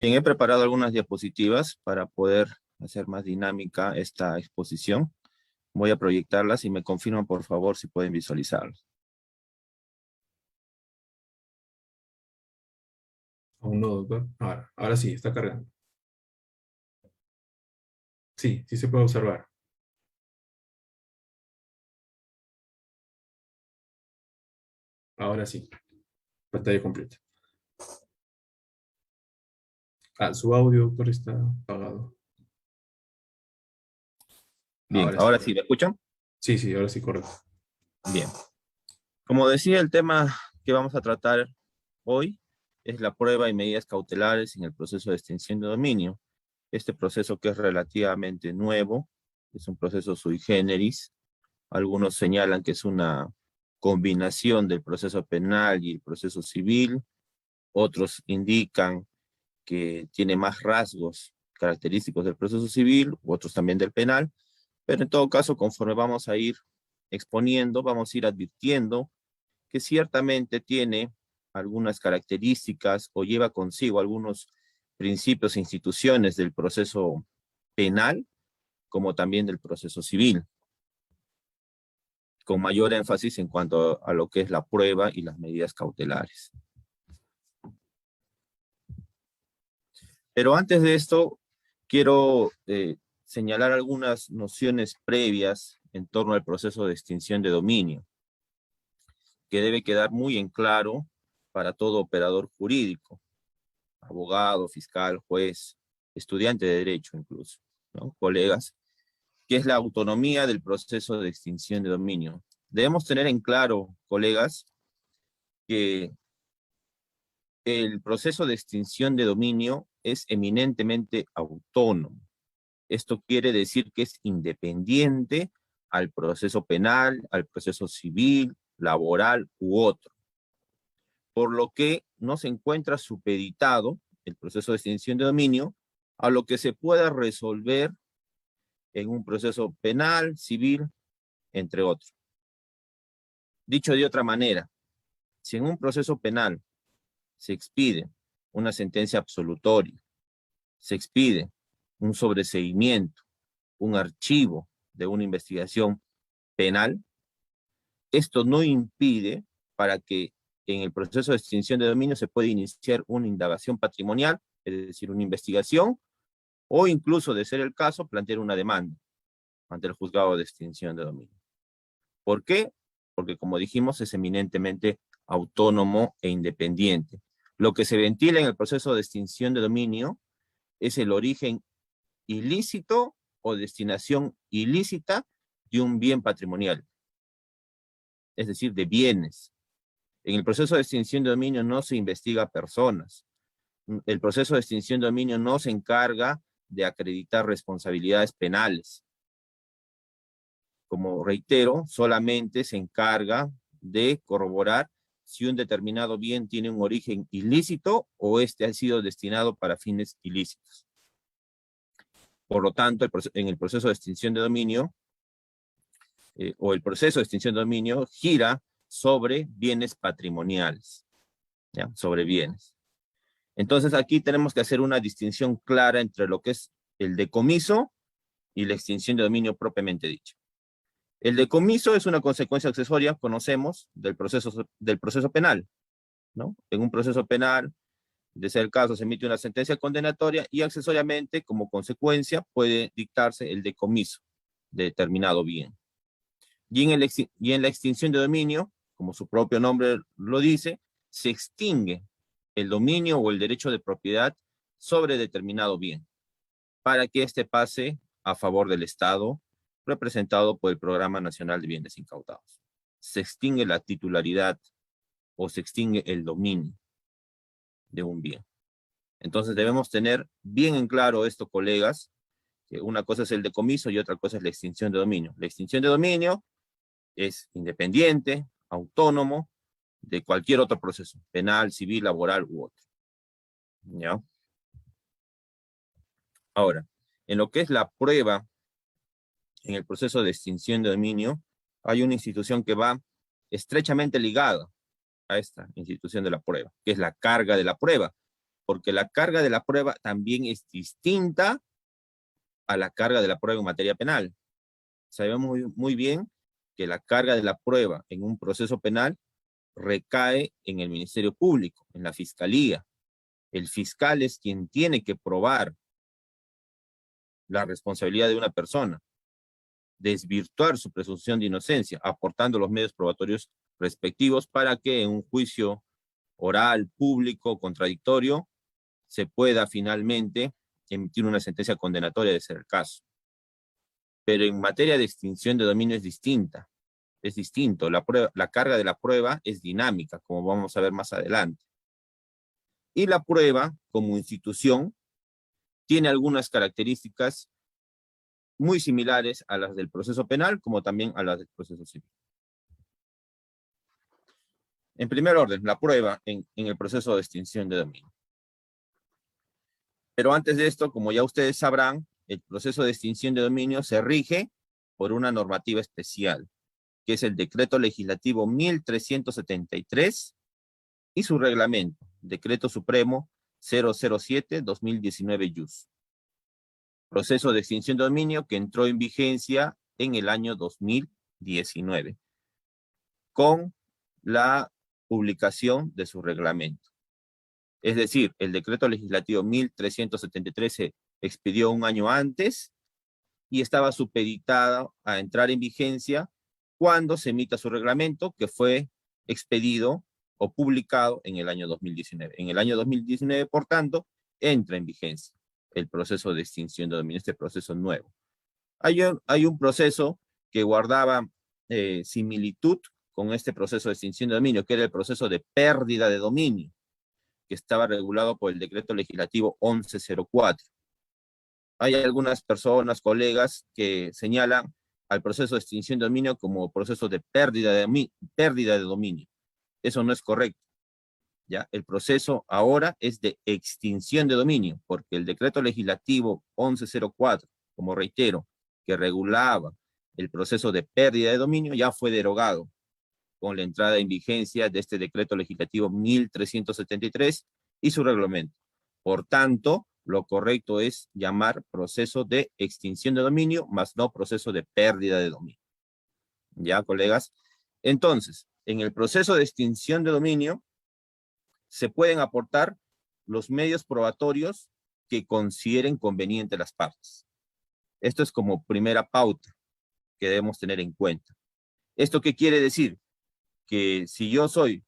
Bien, he preparado algunas diapositivas para poder hacer más dinámica esta exposición. Voy a proyectarlas y me confirman, por favor, si pueden visualizarlas. Aún no, doctor. Ahora sí, está cargando. Sí, sí se puede observar. Ahora sí, pantalla completa. Su audio, doctor, está apagado. Bien, Ahora sí. ahora sí, ¿me escuchan? Sí, sí, ahora sí, correcto. Bien. Como decía, el tema que vamos a tratar hoy es la prueba y medidas cautelares en el proceso de extinción de dominio. Este proceso que es relativamente nuevo, es un proceso sui generis. Algunos señalan que es una combinación del proceso penal y el proceso civil. Otros indican que tiene más rasgos característicos del proceso civil, u otros también del penal, pero en todo caso, conforme vamos a ir exponiendo, vamos a ir advirtiendo que ciertamente tiene algunas características o lleva consigo algunos principios e instituciones del proceso penal, como también del proceso civil, con mayor énfasis en cuanto a lo que es la prueba y las medidas cautelares. Pero antes de esto, quiero señalar algunas nociones previas en torno al proceso de extinción de dominio, que debe quedar muy en claro para todo operador jurídico, abogado, fiscal, juez, estudiante de derecho incluso, ¿no? Colegas, que es la autonomía del proceso de extinción de dominio. Debemos tener en claro, colegas, que el proceso de extinción de dominio es eminentemente autónomo. Esto quiere decir que es independiente al proceso penal, al proceso civil, laboral u otro, por lo que no se encuentra supeditado el proceso de extinción de dominio a lo que se pueda resolver en un proceso penal, civil, entre otros. Dicho de otra manera, si en un proceso penal se expide una sentencia absolutoria, se expide un sobreseimiento, un archivo de una investigación penal, esto no impide para que en el proceso de extinción de dominio se pueda iniciar una indagación patrimonial, es decir, una investigación, o incluso, de ser el caso, plantear una demanda ante el juzgado de extinción de dominio. ¿Por qué? Porque, como dijimos, es eminentemente autónomo e independiente. Lo que se ventila en el proceso de extinción de dominio es el origen ilícito o destinación ilícita de un bien patrimonial, es decir, de bienes. En el proceso de extinción de dominio no se investiga personas. El proceso de extinción de dominio no se encarga de acreditar responsabilidades penales. Como reitero, solamente se encarga de corroborar si un determinado bien tiene un origen ilícito o este ha sido destinado para fines ilícitos. Por lo tanto, en el proceso de extinción de dominio, o el proceso de extinción de dominio gira sobre bienes patrimoniales, ¿ya? Sobre bienes. Entonces aquí tenemos que hacer una distinción clara entre lo que es el decomiso y la extinción de dominio propiamente dicho. El decomiso es una consecuencia accesoria, conocemos, del proceso penal, ¿no? En un proceso penal, de ser el caso, se emite una sentencia condenatoria y accesoriamente, como consecuencia, puede dictarse el decomiso de determinado bien. Y en la extinción de dominio, como su propio nombre lo dice, se extingue el dominio o el derecho de propiedad sobre determinado bien, para que éste pase a favor del Estado, representado por el Programa Nacional de Bienes Incautados. Se extingue la titularidad o se extingue el dominio de un bien. Entonces debemos tener bien en claro esto, colegas, que una cosa es el decomiso y otra cosa es la extinción de dominio. La extinción de dominio es independiente, autónomo de cualquier otro proceso, penal, civil, laboral u otro. ¿Ya? Ahora, en lo que es la prueba en el proceso de extinción de dominio, hay una institución que va estrechamente ligada a esta institución de la prueba, que es la carga de la prueba, porque la carga de la prueba también es distinta a la carga de la prueba en materia penal. Sabemos muy bien que la carga de la prueba en un proceso penal recae en el Ministerio Público, en la Fiscalía. El fiscal es quien tiene que probar la responsabilidad de una persona, desvirtuar su presunción de inocencia, aportando los medios probatorios respectivos para que en un juicio oral, público, contradictorio, se pueda finalmente emitir una sentencia condenatoria de ser el caso. Pero en materia de extinción de dominio es distinta. Es distinto. La carga de la prueba es dinámica, como vamos a ver más adelante. Y la prueba, como institución, tiene algunas características muy similares a las del proceso penal, como también a las del proceso civil. En primer orden, la prueba en el proceso de extinción de dominio. Pero antes de esto, como ya ustedes sabrán, el proceso de extinción de dominio se rige por una normativa especial, que es el Decreto Legislativo 1373 y su reglamento, Decreto Supremo 007-2019 proceso de extinción de dominio que entró en vigencia en el año 2019, con la publicación de su reglamento. Es decir, el decreto legislativo 1373 se expidió un año antes y estaba supeditada a entrar en vigencia cuando se emita su reglamento, que fue expedido o publicado en el año 2019. En el año 2019, por tanto, entra en vigencia el proceso de extinción de dominio, este proceso nuevo. Hay un proceso que guardaba similitud con este proceso de extinción de dominio, que era el proceso de pérdida de dominio, que estaba regulado por el decreto legislativo 1104. Hay algunas personas, colegas, que señalan al proceso de extinción de dominio como proceso de pérdida de dominio. Eso no es correcto. ¿Ya? El proceso ahora es de extinción de dominio, porque el decreto legislativo 1104, como reitero, que regulaba el proceso de pérdida de dominio, ya fue derogado con la entrada en vigencia de este decreto legislativo 1373 y su reglamento. Por tanto, lo correcto es llamar proceso de extinción de dominio, más no proceso de pérdida de dominio. ¿Ya, colegas? Entonces, en el proceso de extinción de dominio, se pueden aportar los medios probatorios que consideren conveniente las partes. Esto es como primera pauta que debemos tener en cuenta. ¿Esto qué quiere decir? Que si yo soy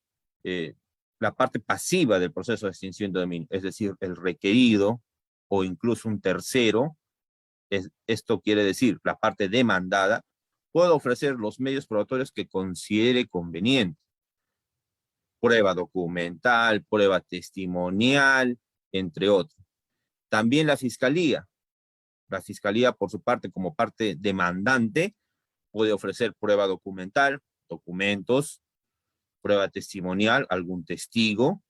la parte pasiva del proceso de extinción de dominio, es decir, el requerido o incluso un tercero, esto quiere decir la parte demandada, puedo ofrecer los medios probatorios que considere conveniente. Prueba documental, prueba testimonial, entre otros. También la fiscalía por su parte, como parte demandante, puede ofrecer prueba documental, documentos, prueba testimonial, algún testigo,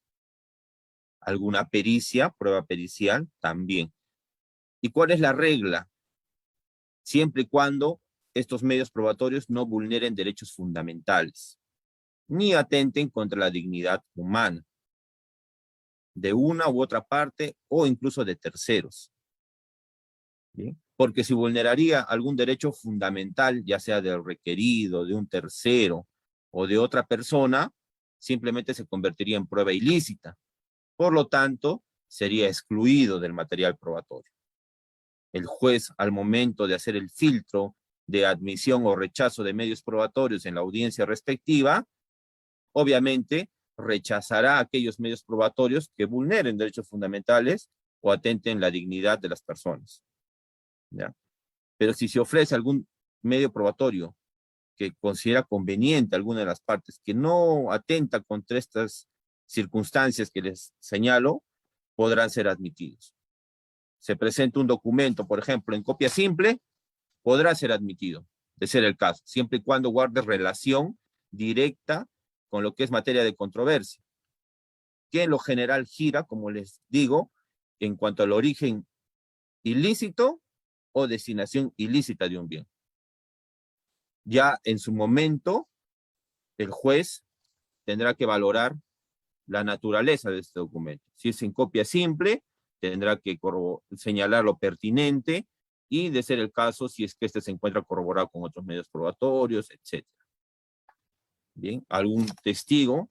alguna pericia, prueba pericial, también. ¿Y cuál es la regla? Siempre y cuando estos medios probatorios no vulneren derechos fundamentales, ni atenten contra la dignidad humana, de una u otra parte, o incluso de terceros. ¿Sí? Porque si vulneraría algún derecho fundamental, ya sea del requerido, de un tercero, o de otra persona, simplemente se convertiría en prueba ilícita. Por lo tanto, sería excluido del material probatorio. El juez, al momento de hacer el filtro de admisión o rechazo de medios probatorios en la audiencia respectiva, obviamente rechazará aquellos medios probatorios que vulneren derechos fundamentales o atenten la dignidad de las personas. ¿Ya? Pero si se ofrece algún medio probatorio que considera conveniente alguna de las partes, que no atenta contra estas circunstancias que les señalo, podrán ser admitidos. Se presenta un documento, por ejemplo, en copia simple, podrá ser admitido, de ser el caso, siempre y cuando guarde relación directa con lo que es materia de controversia, que en lo general gira, como les digo, en cuanto al origen ilícito o destinación ilícita de un bien. Ya en su momento, el juez tendrá que valorar la naturaleza de este documento. Si es en copia simple, tendrá que señalar lo pertinente y, de ser el caso, si es que este se encuentra corroborado con otros medios probatorios, etc. Bien, algún testigo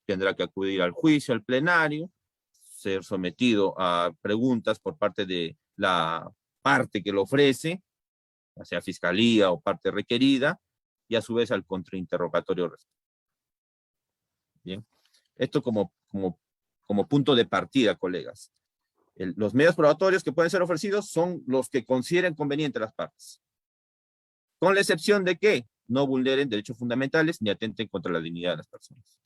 tendrá que acudir al juicio, al plenario, ser sometido a preguntas por parte de la parte que lo ofrece, ya sea fiscalía o parte requerida, y a su vez al contrainterrogatorio. Bien, esto como punto de partida, colegas. Los medios probatorios que pueden ser ofrecidos son los que consideren conveniente las partes, con la excepción de que no vulneren derechos fundamentales ni atenten contra la dignidad de las personas.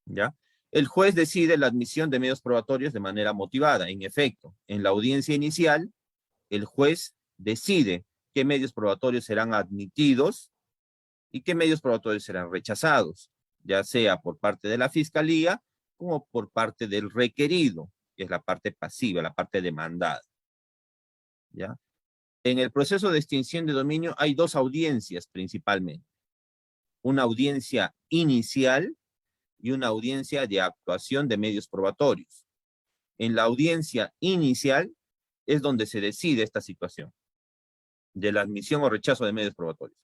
¿Ya? El juez decide la admisión de medios probatorios de manera motivada. En efecto, en la audiencia inicial, el juez decide qué medios probatorios serán admitidos y qué medios probatorios serán rechazados, ya sea por parte de la fiscalía como por parte del requerido, que es la parte pasiva, la parte demandada. ¿Ya? En el proceso de extinción de dominio hay dos audiencias principalmente. Una audiencia inicial y una audiencia de actuación de medios probatorios. En la audiencia inicial es donde se decide esta situación de la admisión o rechazo de medios probatorios.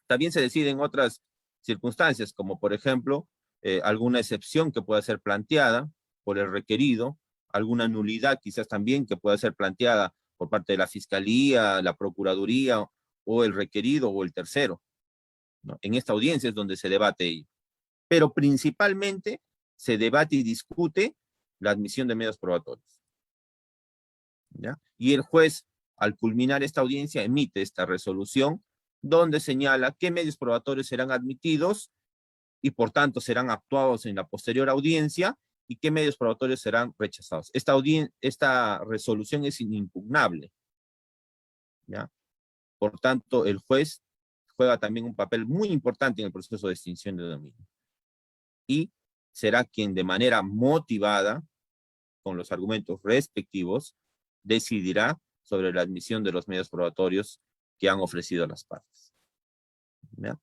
También se decide en otras circunstancias, como por ejemplo, alguna excepción que pueda ser planteada por el requerido, alguna nulidad quizás también que pueda ser planteada por parte de la Fiscalía, la Procuraduría, o el requerido o el tercero, ¿no? En esta audiencia es donde se debate ello. Pero principalmente se debate y discute la admisión de medios probatorios. ¿Ya? Y el juez, al culminar esta audiencia, emite esta resolución donde señala qué medios probatorios serán admitidos y por tanto serán actuados en la posterior audiencia y qué medios probatorios serán rechazados. Esta resolución es inimpugnable. ¿Ya? Por tanto, el juez juega también un papel muy importante en el proceso de extinción de dominio. Y será quien de manera motivada, con los argumentos respectivos, decidirá sobre la admisión de los medios probatorios que han ofrecido las partes. ¿Ya?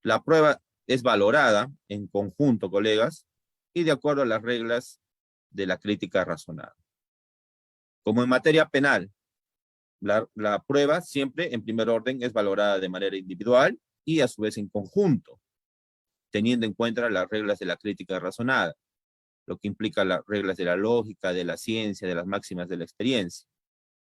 La prueba es valorada en conjunto, colegas, y de acuerdo a las reglas de la crítica razonada. Como en materia penal, la prueba siempre, en primer orden, es valorada de manera individual y a su vez en conjunto, teniendo en cuenta las reglas de la crítica razonada, lo que implica las reglas de la lógica, de la ciencia, de las máximas de la experiencia,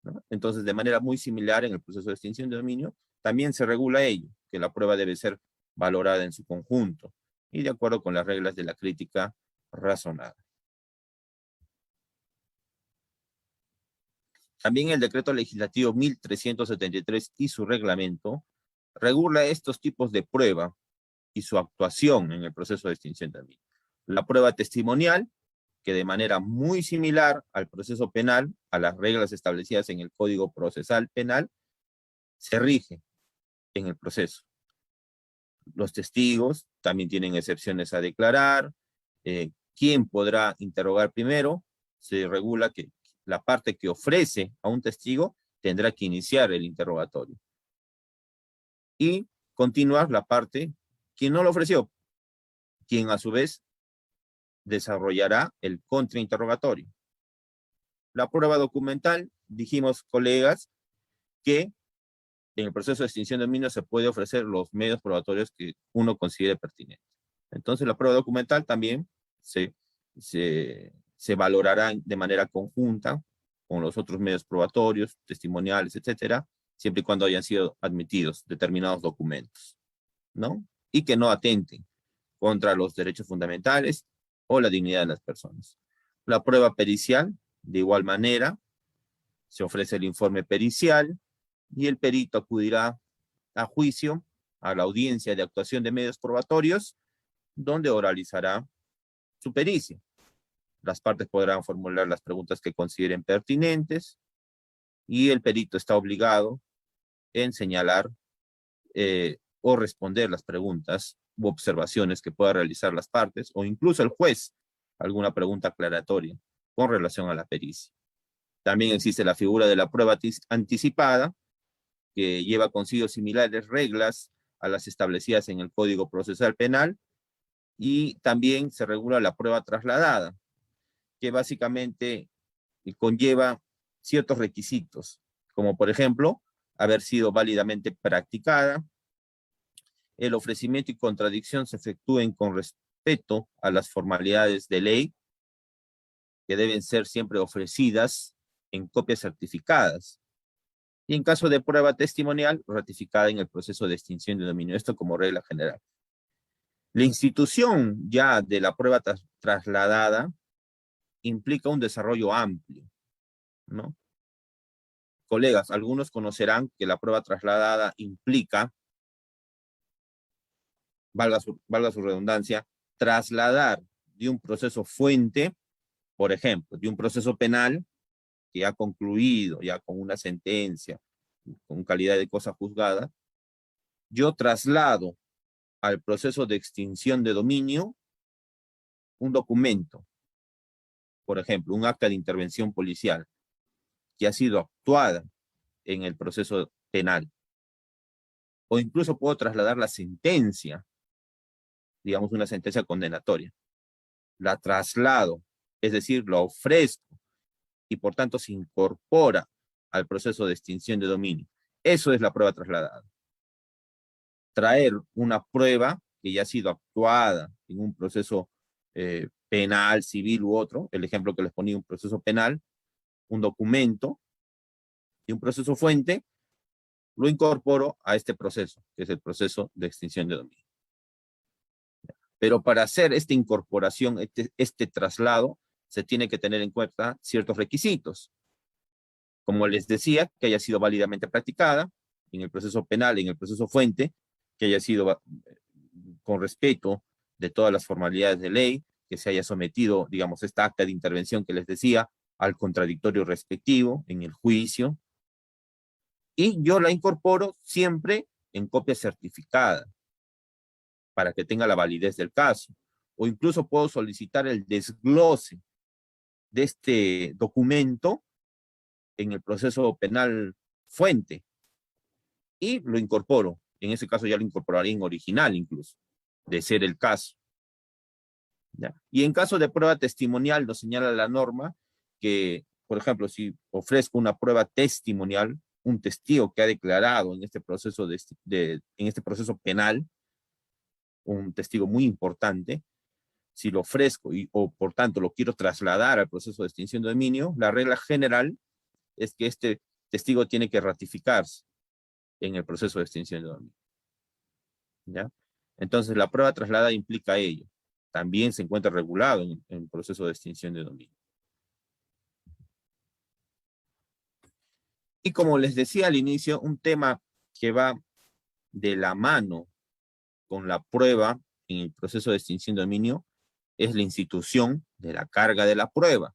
¿no? Entonces, de manera muy similar en el proceso de extinción de dominio, también se regula ello, que la prueba debe ser valorada en su conjunto y de acuerdo con las reglas de la crítica razonada. También el decreto legislativo 1373 y su reglamento regula estos tipos de prueba y su actuación en el proceso de extinción de dominio. La prueba testimonial, que de manera muy similar al proceso penal, a las reglas establecidas en el Código Procesal Penal, se rige en el proceso. Los testigos también tienen excepciones a declarar. ¿Quién podrá interrogar primero? Se regula que la parte que ofrece a un testigo tendrá que iniciar el interrogatorio. Y continuar la parte quien no lo ofreció, quien a su vez desarrollará el contrainterrogatorio. La prueba documental, dijimos, colegas, que en el proceso de extinción de dominio se puede ofrecer los medios probatorios que uno considere pertinentes. Entonces, la prueba documental también se valorará de manera conjunta con los otros medios probatorios, testimoniales, etcétera, siempre y cuando hayan sido admitidos determinados documentos, ¿no? Y que no atenten contra los derechos fundamentales o la dignidad de las personas. La prueba pericial, de igual manera, se ofrece el informe pericial y el perito acudirá a juicio a la audiencia de actuación de medios probatorios, donde oralizará su pericia. Las partes podrán formular las preguntas que consideren pertinentes y el perito está obligado en señalar o responder las preguntas u observaciones que pueda realizar las partes o incluso el juez alguna pregunta aclaratoria con relación a la pericia. También existe la figura de la prueba anticipada, que lleva consigo similares reglas a las establecidas en el Código Procesal Penal, Y también se regula la prueba trasladada, que básicamente conlleva ciertos requisitos, como por ejemplo, haber sido válidamente practicada, el ofrecimiento y contradicción se efectúen con respeto a las formalidades de ley, que deben ser siempre ofrecidas en copias certificadas, y en caso de prueba testimonial, ratificada en el proceso de extinción de dominio. Esto como regla general. La institución ya de la prueba trasladada implica un desarrollo amplio, ¿no? Colegas, algunos conocerán que la prueba trasladada implica, valga su redundancia, trasladar de un proceso fuente, por ejemplo, de un proceso penal que ha concluido ya con una sentencia, con calidad de cosa juzgada, yo traslado al proceso de extinción de dominio un documento, por ejemplo, un acta de intervención policial que ha sido actuada en el proceso penal. O incluso puedo trasladar la sentencia, digamos una sentencia condenatoria. La traslado, es decir, la ofrezco y por tanto se incorpora al proceso de extinción de dominio. Eso es la prueba trasladada. Traer una prueba que ya ha sido actuada en un proceso penal, civil u otro, el ejemplo que les ponía, un proceso penal, un documento y un proceso fuente, lo incorporo a este proceso, que es el proceso de extinción de dominio. Pero para hacer esta incorporación, este traslado, se tiene que tener en cuenta ciertos requisitos. Como les decía, que haya sido válidamente practicada en el proceso penal, en el proceso fuente, que haya sido con respeto de todas las formalidades de ley, que se haya sometido, digamos, esta acta de intervención que les decía, al contradictorio respectivo en el juicio. Y yo la incorporo siempre en copia certificada, para que tenga la validez del caso. O incluso puedo solicitar el desglose de este documento en el proceso penal fuente y lo incorporo. En ese caso ya lo incorporaría en original incluso, de ser el caso. ¿Ya? Y en caso de prueba testimonial, nos señala la norma que, por ejemplo, si ofrezco una prueba testimonial, un testigo que ha declarado en este proceso, en este proceso penal, un testigo muy importante, si lo ofrezco o por tanto lo quiero trasladar al proceso de extinción de dominio, la regla general es que este testigo tiene que ratificarse en el proceso de extinción de dominio. ¿Ya? Entonces la prueba trasladada implica ello. También se encuentra regulado en el proceso de extinción de dominio. Y como les decía al inicio, un tema que va de la mano con la prueba en el proceso de extinción de dominio es la institución de la carga de la prueba,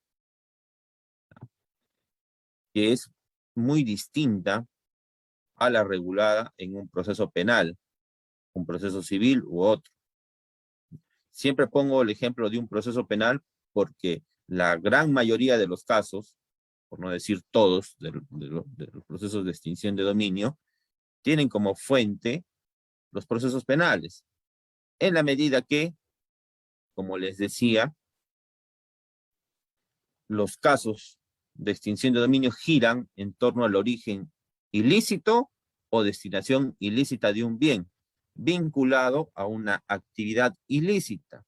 que es muy distinta a la regulada en un proceso penal, un proceso civil u otro. Siempre pongo el ejemplo de un proceso penal porque la gran mayoría de los casos, por no decir todos, de los procesos de extinción de dominio, tienen como fuente los procesos penales, en la medida que, como les decía, los casos de extinción de dominio giran en torno al origen ilícito o destinación ilícita de un bien, vinculado a una actividad ilícita.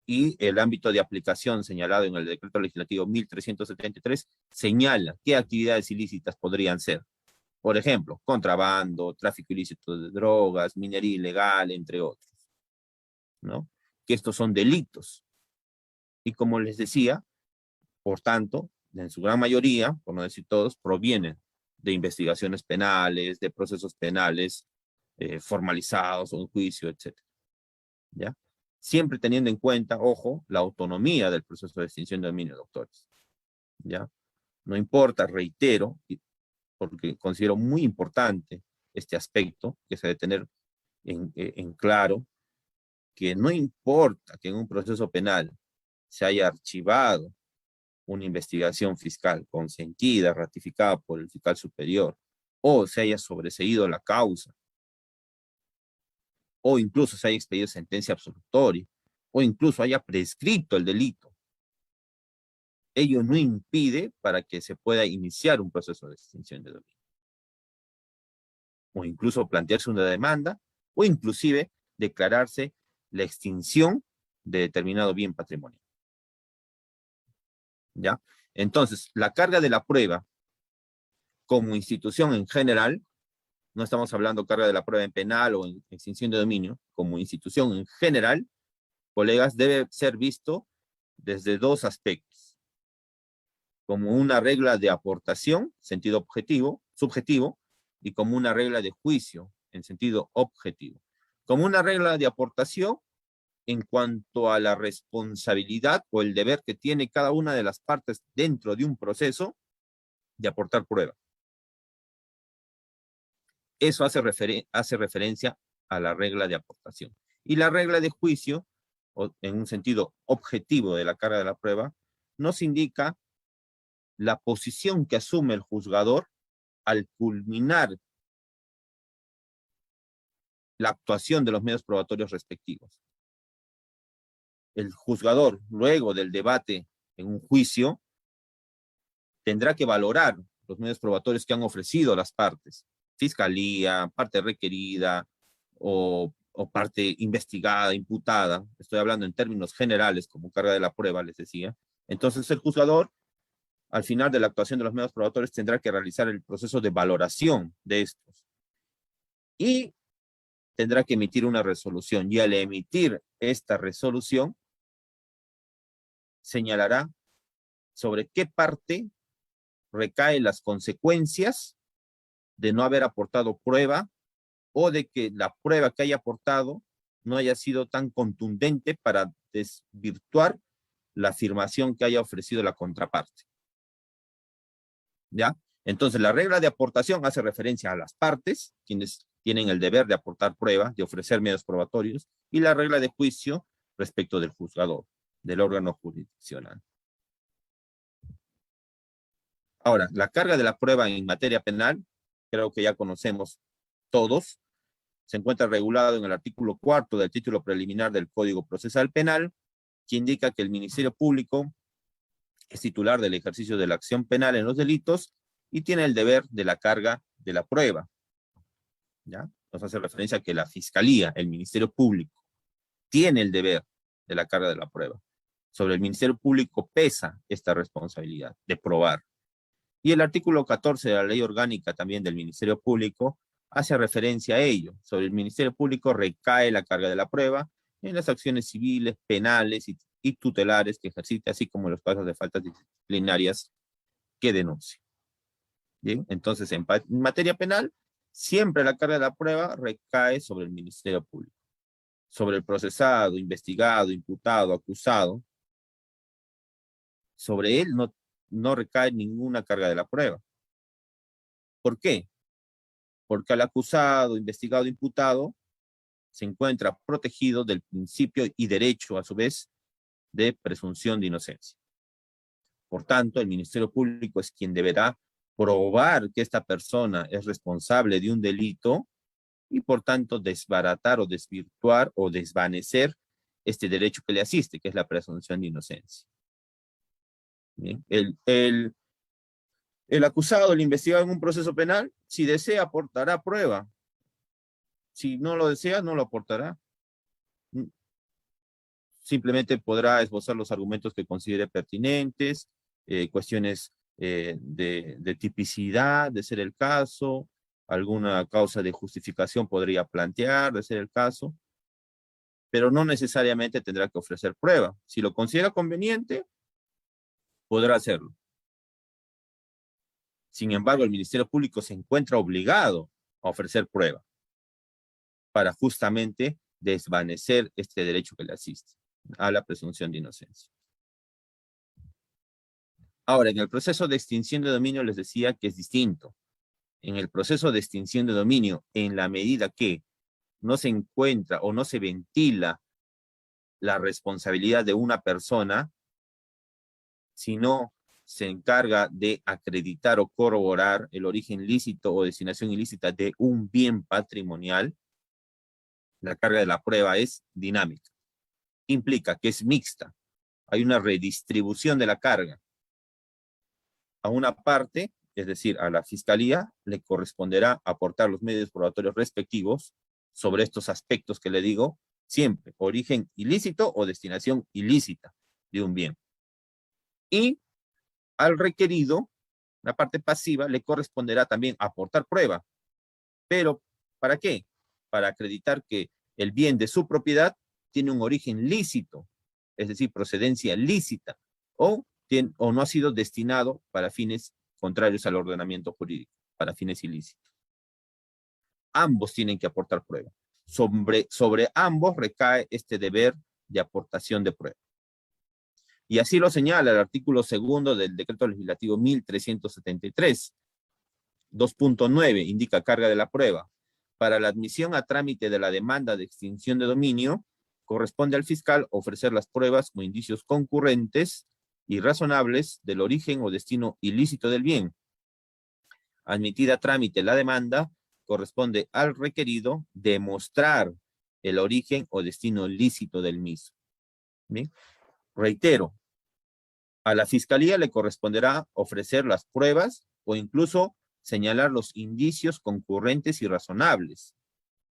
Y el ámbito de aplicación señalado en el decreto legislativo 1373 señala qué actividades ilícitas podrían ser. Por ejemplo, contrabando, tráfico ilícito de drogas, minería ilegal, entre otros, ¿no? Que estos son delitos. Y como les decía, por tanto, en su gran mayoría, por no decir todos, provienen de investigaciones penales, de procesos penales formalizados o un juicio, etc. ¿Ya? Siempre teniendo en cuenta, ojo, la autonomía del proceso de extinción de dominio, doctores. ¿Ya? No importa, reitero, porque considero muy importante este aspecto que se debe tener en claro, que no importa que en un proceso penal se haya archivado una investigación fiscal consentida, ratificada por el fiscal superior, o se haya sobreseído la causa, o incluso se haya expedido sentencia absolutoria, o incluso haya prescrito el delito. Ello no impide para que se pueda iniciar un proceso de extinción de dominio. O incluso plantearse una demanda, o inclusive declararse la extinción de determinado bien patrimonial. ¿Ya? Entonces, la carga de la prueba como institución en general, no estamos hablando carga de la prueba en penal o en extinción de dominio, como institución en general, colegas, debe ser visto desde dos aspectos. Como una regla de aportación, sentido objetivo, subjetivo, y como una regla de juicio, en sentido objetivo. Como una regla de aportación en cuanto a la responsabilidad o el deber que tiene cada una de las partes dentro de un proceso de aportar prueba. Eso hace referencia a la regla de aportación. Y la regla de juicio, o en un sentido objetivo de la carga de la prueba, nos indica la posición que asume el juzgador al culminar la actuación de los medios probatorios respectivos. El juzgador, luego del debate en un juicio, tendrá que valorar los medios probatorios que han ofrecido las partes, fiscalía, parte requerida o parte investigada, imputada. Estoy hablando en términos generales como carga de la prueba, les decía. Entonces el juzgador, al final de la actuación de los medios probatorios, tendrá que realizar el proceso de valoración de estos. Y tendrá que emitir una resolución. Y al emitir esta resolución, señalará sobre qué parte recaen las consecuencias de no haber aportado prueba o de que la prueba que haya aportado no haya sido tan contundente para desvirtuar la afirmación que haya ofrecido la contraparte. ¿Ya? Entonces, la regla de aportación hace referencia a las partes, quienes tienen el deber de aportar prueba, de ofrecer medios probatorios, y la regla de juicio respecto del juzgador, del órgano jurisdiccional. Ahora, la carga de la prueba en materia penal, creo que ya conocemos todos, se encuentra regulado en el artículo 4 del título preliminar del Código Procesal Penal, que indica que el Ministerio Público es titular del ejercicio de la acción penal en los delitos y tiene el deber de la carga de la prueba. ¿Ya? Nos hace referencia a que la Fiscalía, el Ministerio Público, tiene el deber de la carga de la prueba. Sobre el Ministerio Público pesa esta responsabilidad de probar. Y el artículo 14 de la Ley Orgánica también del Ministerio Público hace referencia a ello. Sobre el Ministerio Público recae la carga de la prueba en las acciones civiles, penales y tutelares que ejercite, así como en los casos de faltas disciplinarias que denuncie. Bien, entonces en materia penal, siempre la carga de la prueba recae sobre el Ministerio Público. Sobre el procesado, investigado, imputado, acusado, sobre él no recae ninguna carga de la prueba. ¿Por qué? Porque al acusado, investigado, imputado, se encuentra protegido del principio y derecho, a su vez, de presunción de inocencia. Por tanto, el Ministerio Público es quien deberá probar que esta persona es responsable de un delito y, por tanto, desbaratar o desvirtuar o desvanecer este derecho que le asiste, que es la presunción de inocencia. Bien. El acusado, el investigado en un proceso penal, si desea, aportará prueba. Si no lo desea, no lo aportará. Simplemente podrá esbozar los argumentos que considere pertinentes, cuestiones de tipicidad, de ser el caso, alguna causa de justificación podría plantear, de ser el caso, pero no necesariamente tendrá que ofrecer prueba. Si lo considera conveniente, podrá hacerlo. Sin embargo, el Ministerio Público se encuentra obligado a ofrecer prueba para justamente desvanecer este derecho que le asiste a la presunción de inocencia. Ahora, en el proceso de extinción de dominio les decía que es distinto. En el proceso de extinción de dominio, en la medida que no se encuentra o no se ventila la responsabilidad de una persona, sino se encarga de acreditar o corroborar el origen lícito o destinación ilícita de un bien patrimonial, La carga de la prueba es dinámica. Implica que es mixta. Hay una redistribución de la carga. A una parte, es decir, a la fiscalía, le corresponderá aportar los medios probatorios respectivos sobre estos aspectos que le digo, siempre, origen ilícito o destinación ilícita de un bien. Y al requerido, la parte pasiva, le corresponderá también aportar prueba. Pero, ¿para qué? Para acreditar que el bien de su propiedad tiene un origen lícito, es decir, procedencia lícita, o no ha sido destinado para fines contrarios al ordenamiento jurídico, para fines ilícitos. Ambos tienen que aportar prueba. Sobre ambos recae este deber de aportación de prueba. Y así lo señala el artículo 2 del Decreto Legislativo 1373. 2.9 indica carga de la prueba. Para la admisión a trámite de la demanda de extinción de dominio, corresponde al fiscal ofrecer las pruebas o indicios concurrentes y razonables del origen o destino ilícito del bien. Admitida a trámite la demanda, corresponde al requerido demostrar el origen o destino lícito del mismo. ¿Bien? Reitero, a la fiscalía le corresponderá ofrecer las pruebas o incluso señalar los indicios concurrentes y razonables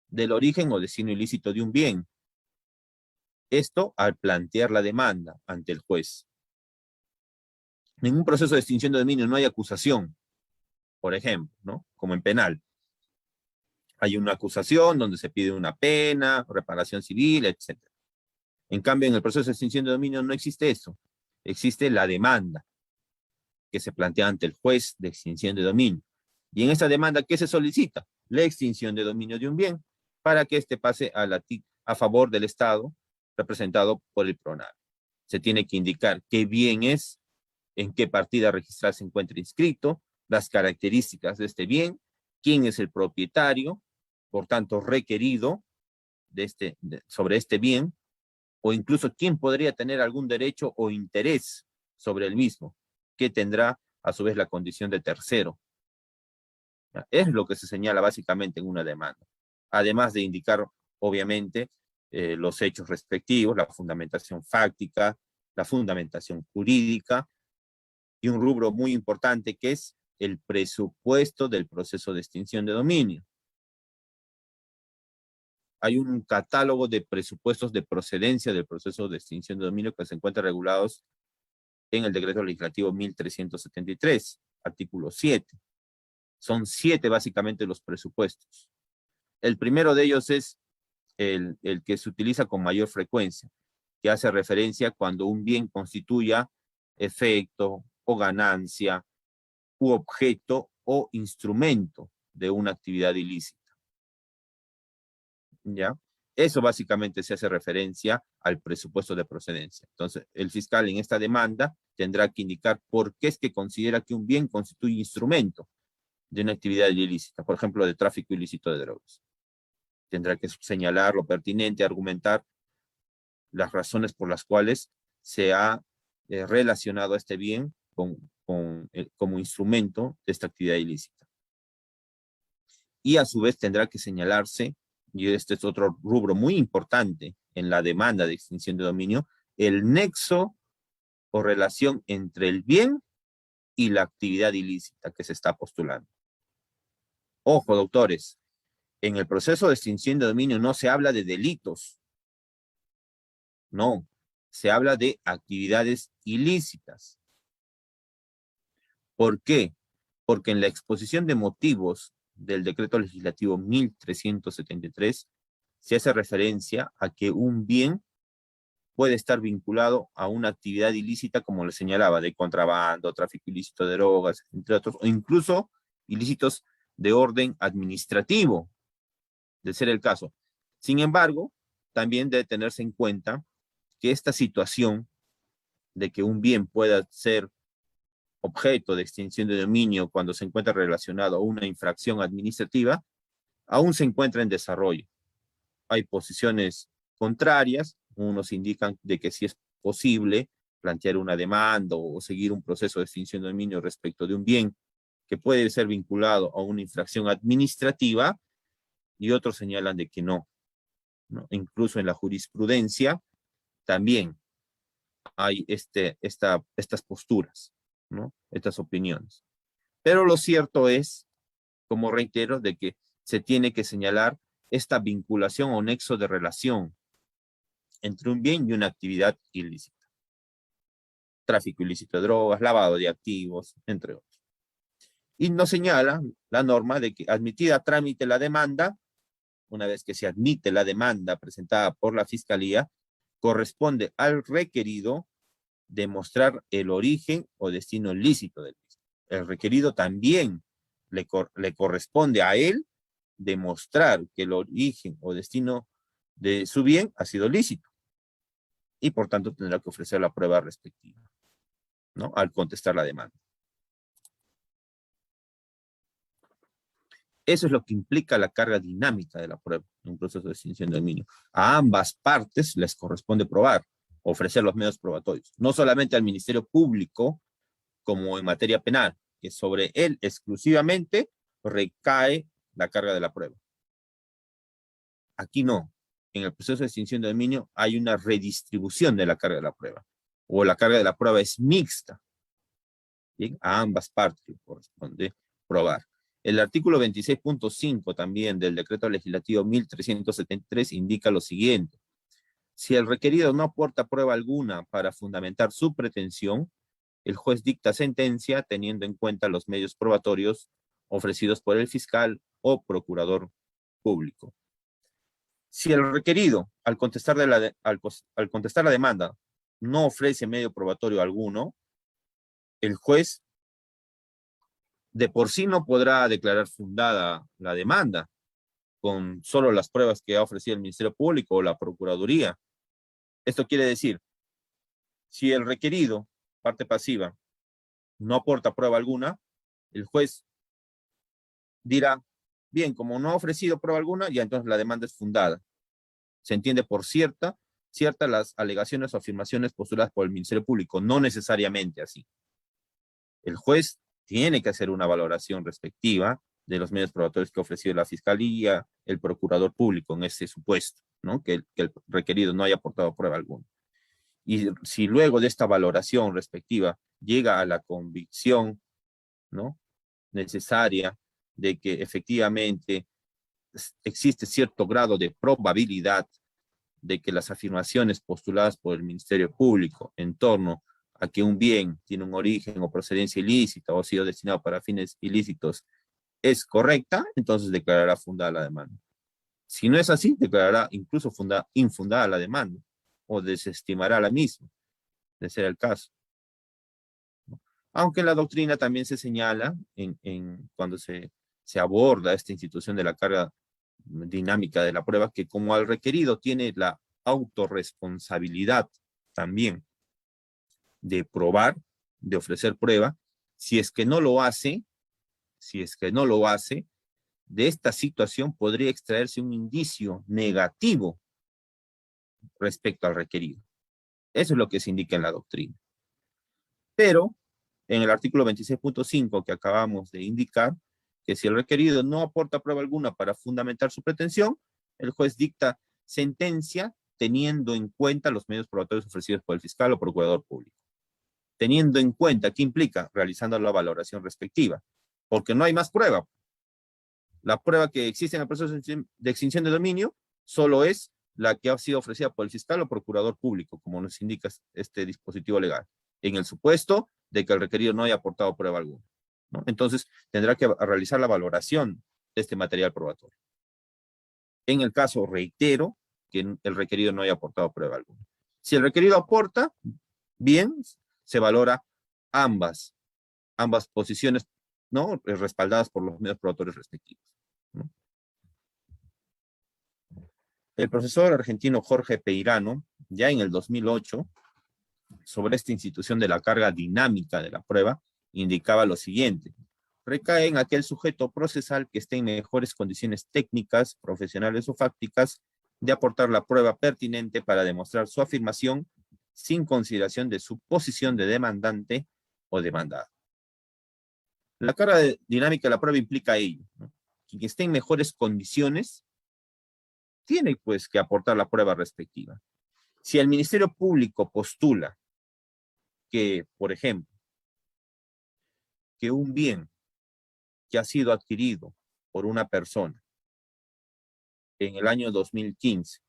del origen o destino ilícito de un bien. Esto al plantear la demanda ante el juez. En un proceso de extinción de dominio no hay acusación, por ejemplo, ¿no? Como en penal. Hay una acusación donde se pide una pena, reparación civil, etc. En cambio, en el proceso de extinción de dominio no existe eso. Existe la demanda que se plantea ante el juez de extinción de dominio. Y en esa demanda, ¿qué se solicita? La extinción de dominio de un bien para que éste pase a favor del Estado representado por el PRONAVE. Se tiene que indicar qué bien es, en qué partida registral se encuentra inscrito, las características de este bien, quién es el propietario, por tanto requerido sobre este bien, o incluso quién podría tener algún derecho o interés sobre el mismo, que tendrá a su vez la condición de tercero. Es lo que se señala básicamente en una demanda. Además de indicar, obviamente, los hechos respectivos, la fundamentación fáctica, la fundamentación jurídica, y un rubro muy importante que es el presupuesto del proceso de extinción de dominio. Hay un catálogo de presupuestos de procedencia del proceso de extinción de dominio que se encuentran regulados en el Decreto Legislativo 1373, artículo 7. Son 7 básicamente los presupuestos. El primero de ellos es el que se utiliza con mayor frecuencia, que hace referencia cuando un bien constituya efecto o ganancia u objeto o instrumento de una actividad ilícita. ¿Ya? Eso básicamente se hace referencia al presupuesto de procedencia. Entonces, el fiscal en esta demanda tendrá que indicar por qué es que considera que un bien constituye instrumento de una actividad ilícita, por ejemplo, de tráfico ilícito de drogas. Tendrá que señalar lo pertinente, argumentar las razones por las cuales se ha relacionado a este bien como instrumento de esta actividad ilícita. Y a su vez tendrá que señalarse, y este es otro rubro muy importante en la demanda de extinción de dominio, el nexo o relación entre el bien y la actividad ilícita que se está postulando. Ojo, doctores, en el proceso de extinción de dominio no se habla de delitos. No, se habla de actividades ilícitas. ¿Por qué? Porque en la exposición de motivos del Decreto Legislativo 1373 se hace referencia a que un bien puede estar vinculado a una actividad ilícita, como le señalaba, de contrabando, tráfico ilícito de drogas, entre otros, o incluso ilícitos de orden administrativo, de ser el caso. Sin embargo, también debe tenerse en cuenta que esta situación de que un bien pueda ser objeto de extinción de dominio cuando se encuentra relacionado a una infracción administrativa, aún se encuentra en desarrollo. Hay posiciones contrarias, unos indican de que sí es posible plantear una demanda o seguir un proceso de extinción de dominio respecto de un bien que puede ser vinculado a una infracción administrativa, y otros señalan de que no. ¿no? Incluso en la jurisprudencia también hay estas posturas, ¿no? Estas opiniones. Pero lo cierto es, como reitero, de que se tiene que señalar esta vinculación o nexo de relación entre un bien y una actividad ilícita. Tráfico ilícito de drogas, lavado de activos, entre otros. Y nos señala la norma de que admitida a trámite la demanda, una vez que se admite la demanda presentada por la Fiscalía, corresponde al requerido demostrar el origen o destino ilícito del mismo. El requerido también le corresponde a él demostrar que el origen o destino de su bien ha sido lícito y por tanto tendrá que ofrecer la prueba respectiva, ¿no? Al contestar la demanda. Eso es lo que implica la carga dinámica de la prueba en un proceso de extinción de dominio. A ambas partes les corresponde probar, ofrecer los medios probatorios, no solamente al Ministerio Público, como en materia penal, que sobre él exclusivamente recae la carga de la prueba. Aquí no. En el proceso de extinción de dominio hay una redistribución de la carga de la prueba, o la carga de la prueba es mixta. Bien, a ambas partes le corresponde probar. El artículo 26.5 también del decreto legislativo 1373 indica lo siguiente. Si el requerido no aporta prueba alguna para fundamentar su pretensión, el juez dicta sentencia teniendo en cuenta los medios probatorios ofrecidos por el fiscal o procurador público. Si el requerido, al contestar la demanda, no ofrece medio probatorio alguno, el juez de por sí no podrá declarar fundada la demanda con solo las pruebas que ha ofrecido el Ministerio Público o la Procuraduría. Esto quiere decir, si el requerido, parte pasiva, no aporta prueba alguna, el juez dirá, bien, como no ha ofrecido prueba alguna, ya entonces la demanda es fundada. Se entiende por ciertas las alegaciones o afirmaciones postuladas por el Ministerio Público, no necesariamente así. El juez tiene que hacer una valoración respectiva de los medios probatorios que ha ofrecido la Fiscalía, el Procurador Público en ese supuesto, ¿no? Que el requerido no haya aportado prueba alguna. Y si luego de esta valoración respectiva llega a la convicción, ¿no?, necesaria de que efectivamente existe cierto grado de probabilidad de que las afirmaciones postuladas por el Ministerio Público en torno a que un bien tiene un origen o procedencia ilícita o ha sido destinado para fines ilícitos es correcta, entonces declarará fundada la demanda. Si no es así, declarará incluso infundada la demanda o desestimará la misma, de ser el caso. Aunque en la doctrina también se señala, cuando se aborda esta institución de la carga dinámica de la prueba, que como al requerido tiene la autorresponsabilidad también de probar, de ofrecer prueba, si es que no lo hace, de esta situación podría extraerse un indicio negativo respecto al requerido. Eso es lo que se indica en la doctrina. Pero en el artículo 26.5 que acabamos de indicar, que si el requerido no aporta prueba alguna para fundamentar su pretensión, el juez dicta sentencia teniendo en cuenta los medios probatorios ofrecidos por el fiscal o procurador público. Teniendo en cuenta, ¿qué implica? Realizando la valoración respectiva, porque no hay más prueba. La prueba que existe en el proceso de extinción de dominio solo es la que ha sido ofrecida por el fiscal o procurador público, como nos indica este dispositivo legal, en el supuesto de que el requerido no haya aportado prueba alguna, ¿no? Entonces, tendrá que realizar la valoración de este material probatorio. En el caso, reitero, que el requerido no haya aportado prueba alguna. Si el requerido aporta, bien, se valora ambas posiciones, ¿no?, respaldadas por los medios probatorios respectivos, ¿no? El profesor argentino Jorge Peirano, ya en el 2008, sobre esta institución de la carga dinámica de la prueba, indicaba lo siguiente: recae en aquel sujeto procesal que esté en mejores condiciones técnicas, profesionales o fácticas de aportar la prueba pertinente para demostrar su afirmación sin consideración de su posición de demandante o demandado. La carga dinámica de la prueba implica ello, ¿no? Quien esté en mejores condiciones tiene pues que aportar la prueba respectiva. Si el Ministerio Público postula que, por ejemplo, que un bien que ha sido adquirido por una persona en el año 2015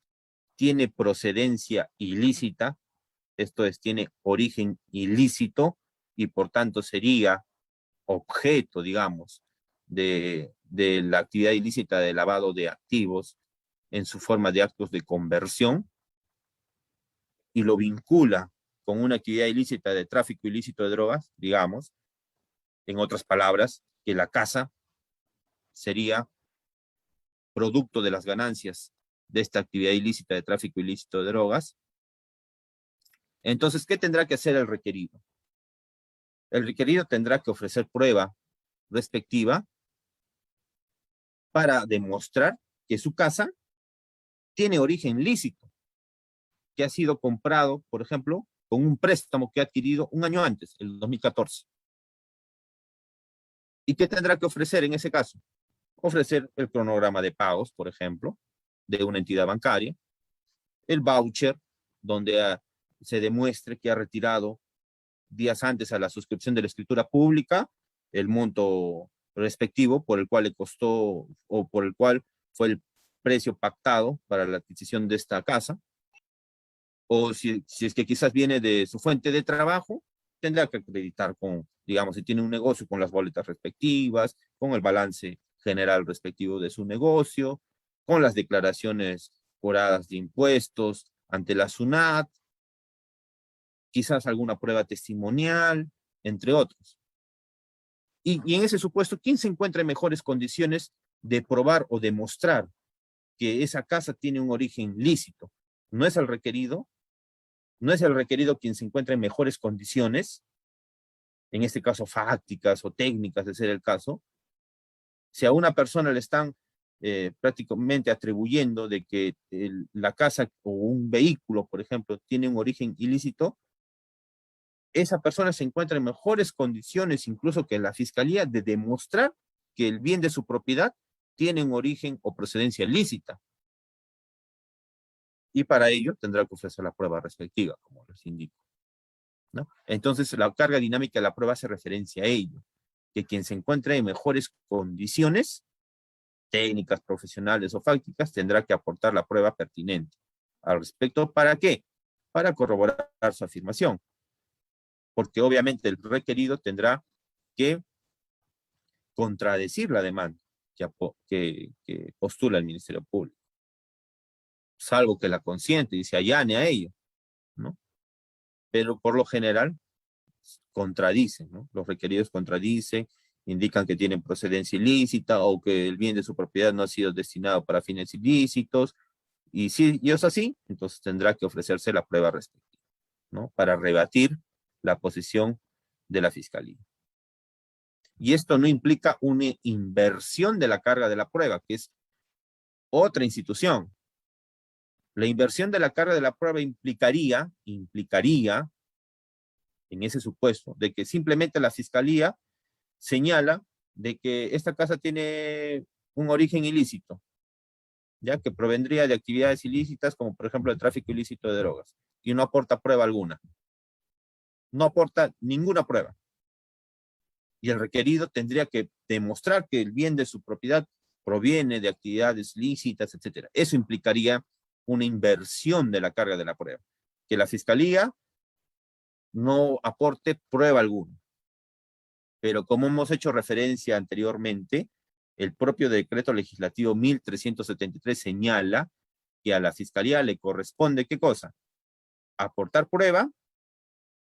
tiene procedencia ilícita, esto es, tiene origen ilícito y por tanto sería objeto, digamos, de la actividad ilícita de lavado de activos en su forma de actos de conversión y lo vincula con una actividad ilícita de tráfico ilícito de drogas, digamos, en otras palabras, que la casa sería producto de las ganancias de esta actividad ilícita de tráfico ilícito de drogas. Entonces, ¿qué tendrá que hacer el requerido? El requerido tendrá que ofrecer prueba respectiva para demostrar que su casa tiene origen lícito, que ha sido comprado, por ejemplo, con un préstamo que ha adquirido un año antes, el 2014. ¿Y qué tendrá que ofrecer en ese caso? Ofrecer el cronograma de pagos, por ejemplo, de una entidad bancaria, el voucher, donde se demuestre que ha retirado días antes a la suscripción de la escritura pública el monto respectivo por el cual le costó o por el cual fue el precio pactado para la adquisición de esta casa, o si es que quizás viene de su fuente de trabajo, tendrá que acreditar con, digamos, si tiene un negocio, con las boletas respectivas, con el balance general respectivo de su negocio, con las declaraciones juradas de impuestos ante la SUNAT, quizás alguna prueba testimonial, entre otros. Y en ese supuesto, ¿quién se encuentra en mejores condiciones de probar o demostrar que esa casa tiene un origen lícito? ¿No es el requerido? ¿No es el requerido quien se encuentra en mejores condiciones? En este caso, fácticas o técnicas, de ser el caso. Si a una persona le están prácticamente atribuyendo de que la casa o un vehículo, por ejemplo, tiene un origen ilícito, esa persona se encuentra en mejores condiciones incluso que la fiscalía de demostrar que el bien de su propiedad tiene un origen o procedencia lícita. Y para ello tendrá que ofrecer la prueba respectiva, como les indico, ¿no? Entonces, la carga dinámica de la prueba hace referencia a ello, que quien se encuentre en mejores condiciones técnicas, profesionales o fácticas tendrá que aportar la prueba pertinente al respecto. ¿Para qué? Para corroborar su afirmación, porque obviamente el requerido tendrá que contradecir la demanda que postula el Ministerio Público, salvo que la consiente y se allane a ello, ¿no? Pero por lo general contradicen, ¿no? Los requeridos contradicen, indican que tienen procedencia ilícita o que el bien de su propiedad no ha sido destinado para fines ilícitos, y si es así, entonces tendrá que ofrecerse la prueba respectiva, ¿no? Para rebatir la posición de la fiscalía. Y esto no implica una inversión de la carga de la prueba, que es otra institución. La inversión de la carga de la prueba implicaría, en ese supuesto, de que simplemente la fiscalía señala de que esta casa tiene un origen ilícito, ya que provendría de actividades ilícitas, como por ejemplo el tráfico ilícito de drogas, y no aporta prueba alguna. No aporta ninguna prueba. Y el requerido tendría que demostrar que el bien de su propiedad proviene de actividades lícitas, etcétera. Eso implicaría una inversión de la carga de la prueba, que la fiscalía no aporte prueba alguna. Pero como hemos hecho referencia anteriormente, el propio decreto legislativo 1373 señala que a la fiscalía le corresponde, ¿qué cosa? Aportar prueba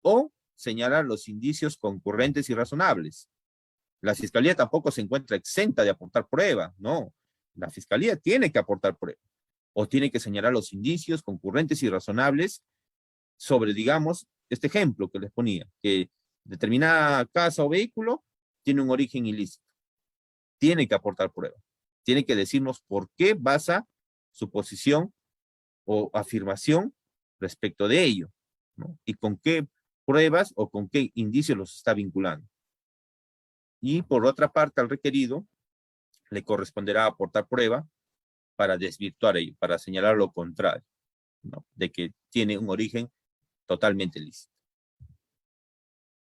o señalar los indicios concurrentes y razonables. La fiscalía tampoco se encuentra exenta de aportar prueba, no. La fiscalía tiene que aportar prueba o tiene que señalar los indicios concurrentes y razonables sobre, digamos, este ejemplo que les ponía, que determinada casa o vehículo tiene un origen ilícito. Tiene que aportar prueba. Tiene que decirnos por qué basa su posición o afirmación respecto de ello, ¿no? Y con qué pruebas o con qué indicios los está vinculando. Y por otra parte, al requerido le corresponderá aportar prueba para desvirtuar ello, para señalar lo contrario, ¿no? De que tiene un origen totalmente lícito.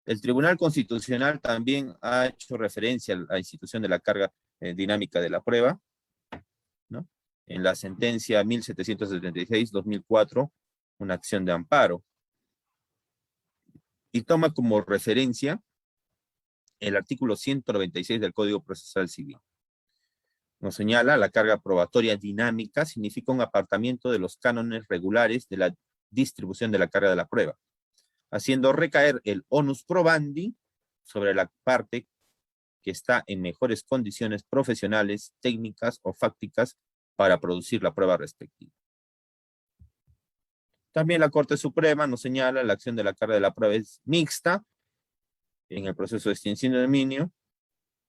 El Tribunal Constitucional también ha hecho referencia a la institución de la carga dinámica de la prueba, ¿no? En la sentencia 1776-2004, una acción de amparo, y toma como referencia el artículo 196 del Código Procesal Civil. Nos señala, la carga probatoria dinámica significa un apartamiento de los cánones regulares de la distribución de la carga de la prueba, haciendo recaer el onus probandi sobre la parte que está en mejores condiciones profesionales, técnicas o fácticas para producir la prueba respectiva. También la Corte Suprema nos señala, la acción de la carga de la prueba es mixta en el proceso de extinción de dominio,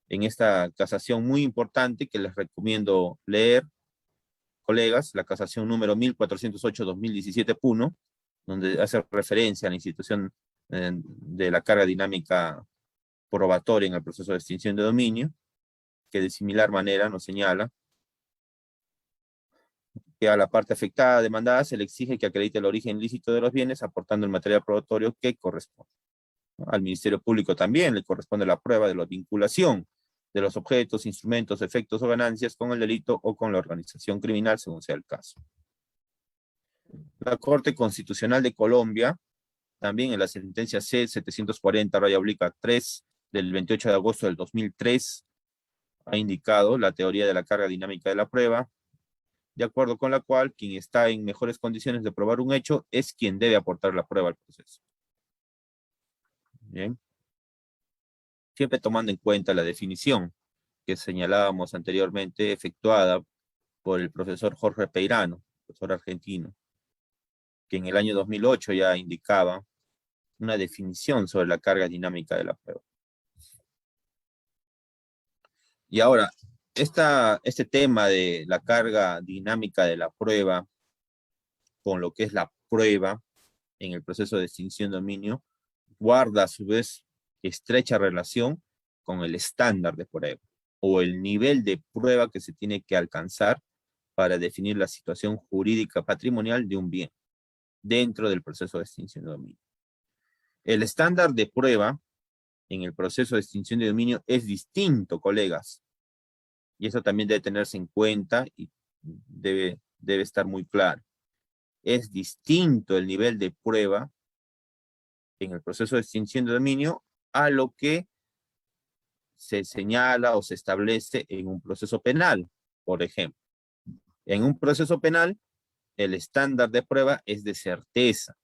en esta casación muy importante que les recomiendo leer, colegas, la casación número 1408-2017 Puno, donde hace referencia a la institución de la carga dinámica probatoria en el proceso de extinción de dominio, que de similar manera nos señala que a la parte afectada demandada se le exige que acredite el origen lícito de los bienes aportando el material probatorio que corresponde. Al Ministerio Público también le corresponde la prueba de la vinculación de los objetos, instrumentos, efectos o ganancias con el delito o con la organización criminal, según sea el caso. La Corte Constitucional de Colombia, también en la sentencia C-740-3 del 28 de agosto del 2003, ha indicado la teoría de la carga dinámica de la prueba, de acuerdo con la cual quien está en mejores condiciones de probar un hecho es quien debe aportar la prueba al proceso. Bien. Siempre tomando en cuenta la definición que señalábamos anteriormente, efectuada por el profesor Jorge Peirano, profesor argentino, que en el año 2008 ya indicaba una definición sobre la carga dinámica de la prueba. Y ahora, este tema de la carga dinámica de la prueba, con lo que es la prueba en el proceso de extinción de dominio, guarda a su vez estrecha relación con el estándar de prueba o el nivel de prueba que se tiene que alcanzar para definir la situación jurídica patrimonial de un bien dentro del proceso de extinción de dominio. El estándar de prueba en el proceso de extinción de dominio es distinto, colegas, y eso también debe tenerse en cuenta y debe estar muy claro. Es distinto el nivel de prueba en el proceso de extinción de dominio a lo que se señala o se establece en un proceso penal, por ejemplo. En un proceso penal, el estándar de prueba es de certeza,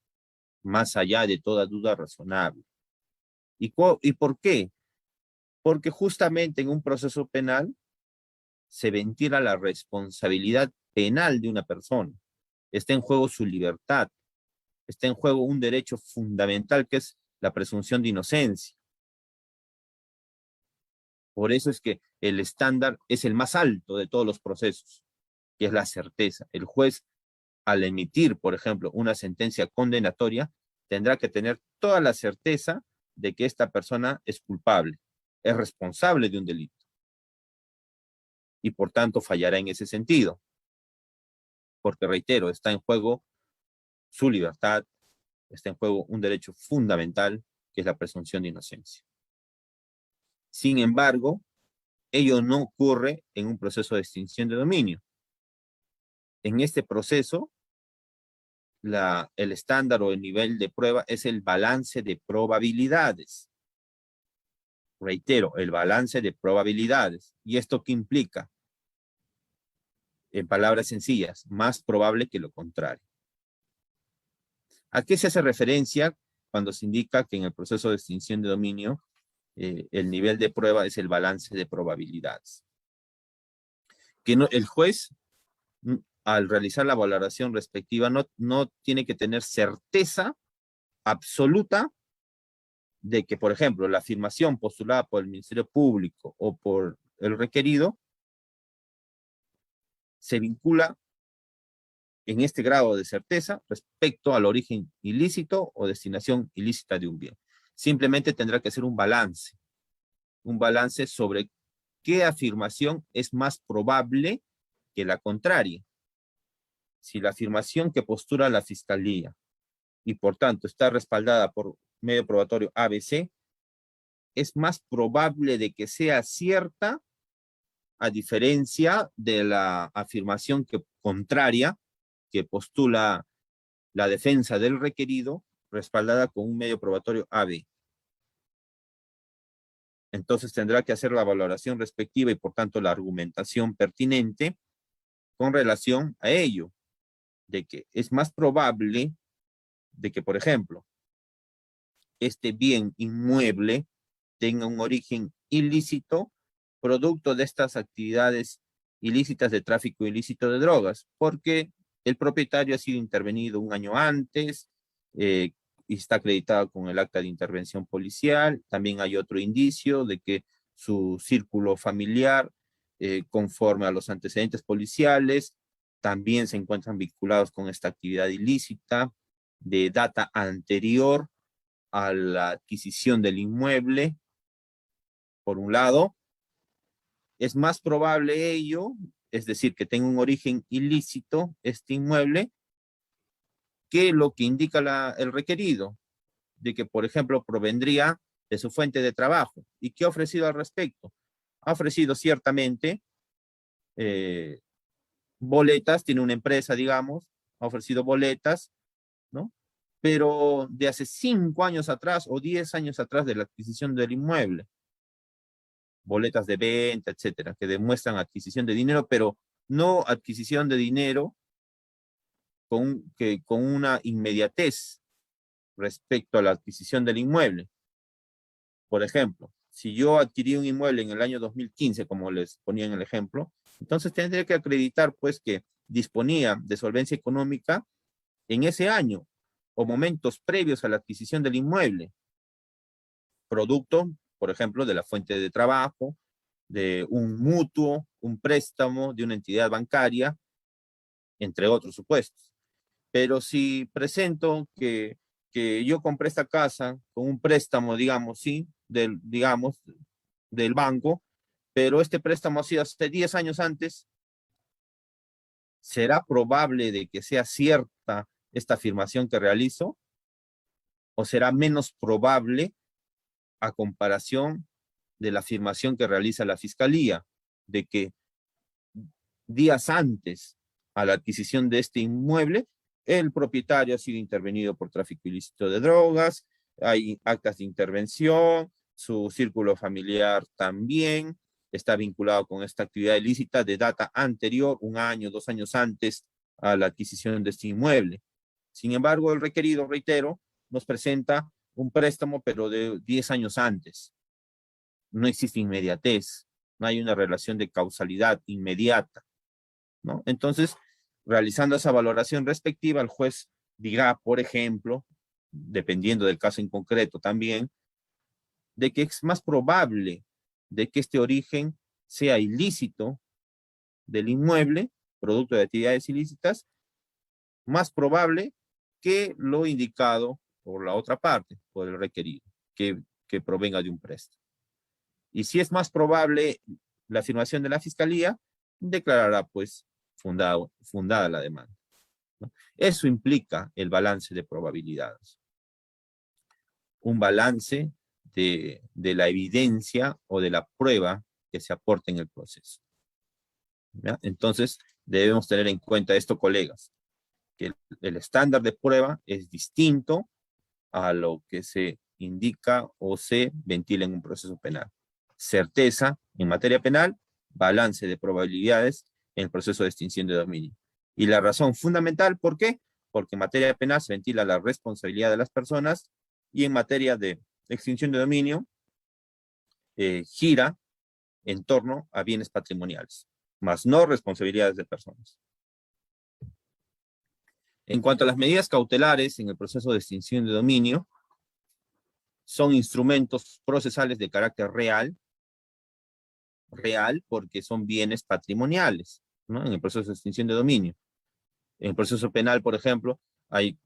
más allá de toda duda razonable. ¿Y por qué? Porque justamente en un proceso penal se ventila la responsabilidad penal de una persona. Está en juego su libertad. Está en juego un derecho fundamental que es la presunción de inocencia. Por eso es que el estándar es el más alto de todos los procesos, que es la certeza. El juez, al emitir, por ejemplo, una sentencia condenatoria, tendrá que tener toda la certeza de que esta persona es culpable, es responsable de un delito. Y por tanto fallará en ese sentido. Porque, reitero, está en juego su libertad, está en juego un derecho fundamental, que es la presunción de inocencia. Sin embargo, ello no ocurre en un proceso de extinción de dominio. En este proceso, el estándar o el nivel de prueba es el balance de probabilidades. Reitero, el balance de probabilidades. ¿Y esto qué implica? En palabras sencillas, más probable que lo contrario. ¿A qué se hace referencia cuando se indica que en el proceso de extinción de dominio el nivel de prueba es el balance de probabilidades? Que el juez, al realizar la valoración respectiva, no tiene que tener certeza absoluta de que, por ejemplo, la afirmación postulada por el Ministerio Público o por el requerido se vincula en este grado de certeza respecto al origen ilícito o destinación ilícita de un bien. Simplemente tendrá que ser un balance sobre qué afirmación es más probable que la contraria. Si la afirmación que postula la Fiscalía y por tanto está respaldada por medio probatorio ABC, es más probable de que sea cierta a diferencia de la afirmación contraria que postula la defensa del requerido respaldada con un medio probatorio AB. Entonces tendrá que hacer la valoración respectiva y por tanto la argumentación pertinente con relación a ello, de que es más probable de que, por ejemplo, este bien inmueble tenga un origen ilícito, producto de estas actividades ilícitas de tráfico ilícito de drogas, porque el propietario ha sido intervenido un año antes y está acreditado con el acta de intervención policial. También hay otro indicio de que su círculo familiar, conforme a los antecedentes policiales, también se encuentran vinculados con esta actividad ilícita de data anterior a la adquisición del inmueble. Por un lado, es más probable ello, es decir, que tenga un origen ilícito este inmueble, que lo que indica el requerido, de que, por ejemplo, provendría de su fuente de trabajo. ¿Y qué ha ofrecido al respecto? Ha ofrecido ciertamente boletas, tiene una empresa, digamos, ha ofrecido boletas, ¿no? Pero de hace 5 años atrás o 10 años atrás de la adquisición del inmueble. Boletas de venta, etcétera, que demuestran adquisición de dinero, pero no adquisición de dinero con una inmediatez respecto a la adquisición del inmueble. Por ejemplo, si yo adquirí un inmueble en el año 2015, como les ponía en el ejemplo, entonces tendría que acreditar pues que disponía de solvencia económica en ese año o momentos previos a la adquisición del inmueble, producto, por ejemplo, de la fuente de trabajo, de un mutuo, un préstamo de una entidad bancaria, entre otros supuestos. Pero si presento que yo compré esta casa con un préstamo, digamos, sí, del banco, pero este préstamo ha sido hace 10 años antes, ¿será probable de que sea cierta esta afirmación que realizo? ¿O será menos probable a comparación de la afirmación que realiza la Fiscalía, de que días antes a la adquisición de este inmueble, el propietario ha sido intervenido por tráfico ilícito de drogas, hay actas de intervención, su círculo familiar también está vinculado con esta actividad ilícita de data anterior, 1 año, 2 años antes a la adquisición de este inmueble? Sin embargo, el requerido, reitero, nos presenta un préstamo, pero de 10 años antes. No existe inmediatez, no hay una relación de causalidad inmediata, ¿no? Entonces, realizando esa valoración respectiva, el juez dirá, por ejemplo, dependiendo del caso en concreto también, de que es más probable de que este origen sea ilícito del inmueble, producto de actividades ilícitas, más probable que lo indicado por la otra parte, por el requerido, que provenga de un préstamo. Y si es más probable la afirmación de la Fiscalía, declarará pues fundada la demanda, ¿no? Eso implica el balance de probabilidades. Un balance de la evidencia o de la prueba que se aporte en el proceso, ¿ya? Entonces, debemos tener en cuenta esto, colegas, que el estándar de prueba es distinto a lo que se indica o se ventila en un proceso penal. Certeza en materia penal, balance de probabilidades en el proceso de extinción de dominio. Y la razón fundamental, ¿por qué? Porque en materia penal se ventila la responsabilidad de las personas y en materia de extinción de dominio gira en torno a bienes patrimoniales, más no responsabilidades de personas. En cuanto a las medidas cautelares en el proceso de extinción de dominio, son instrumentos procesales de carácter real porque son bienes patrimoniales, ¿no? En el proceso de extinción de dominio. En el proceso penal, por ejemplo, hay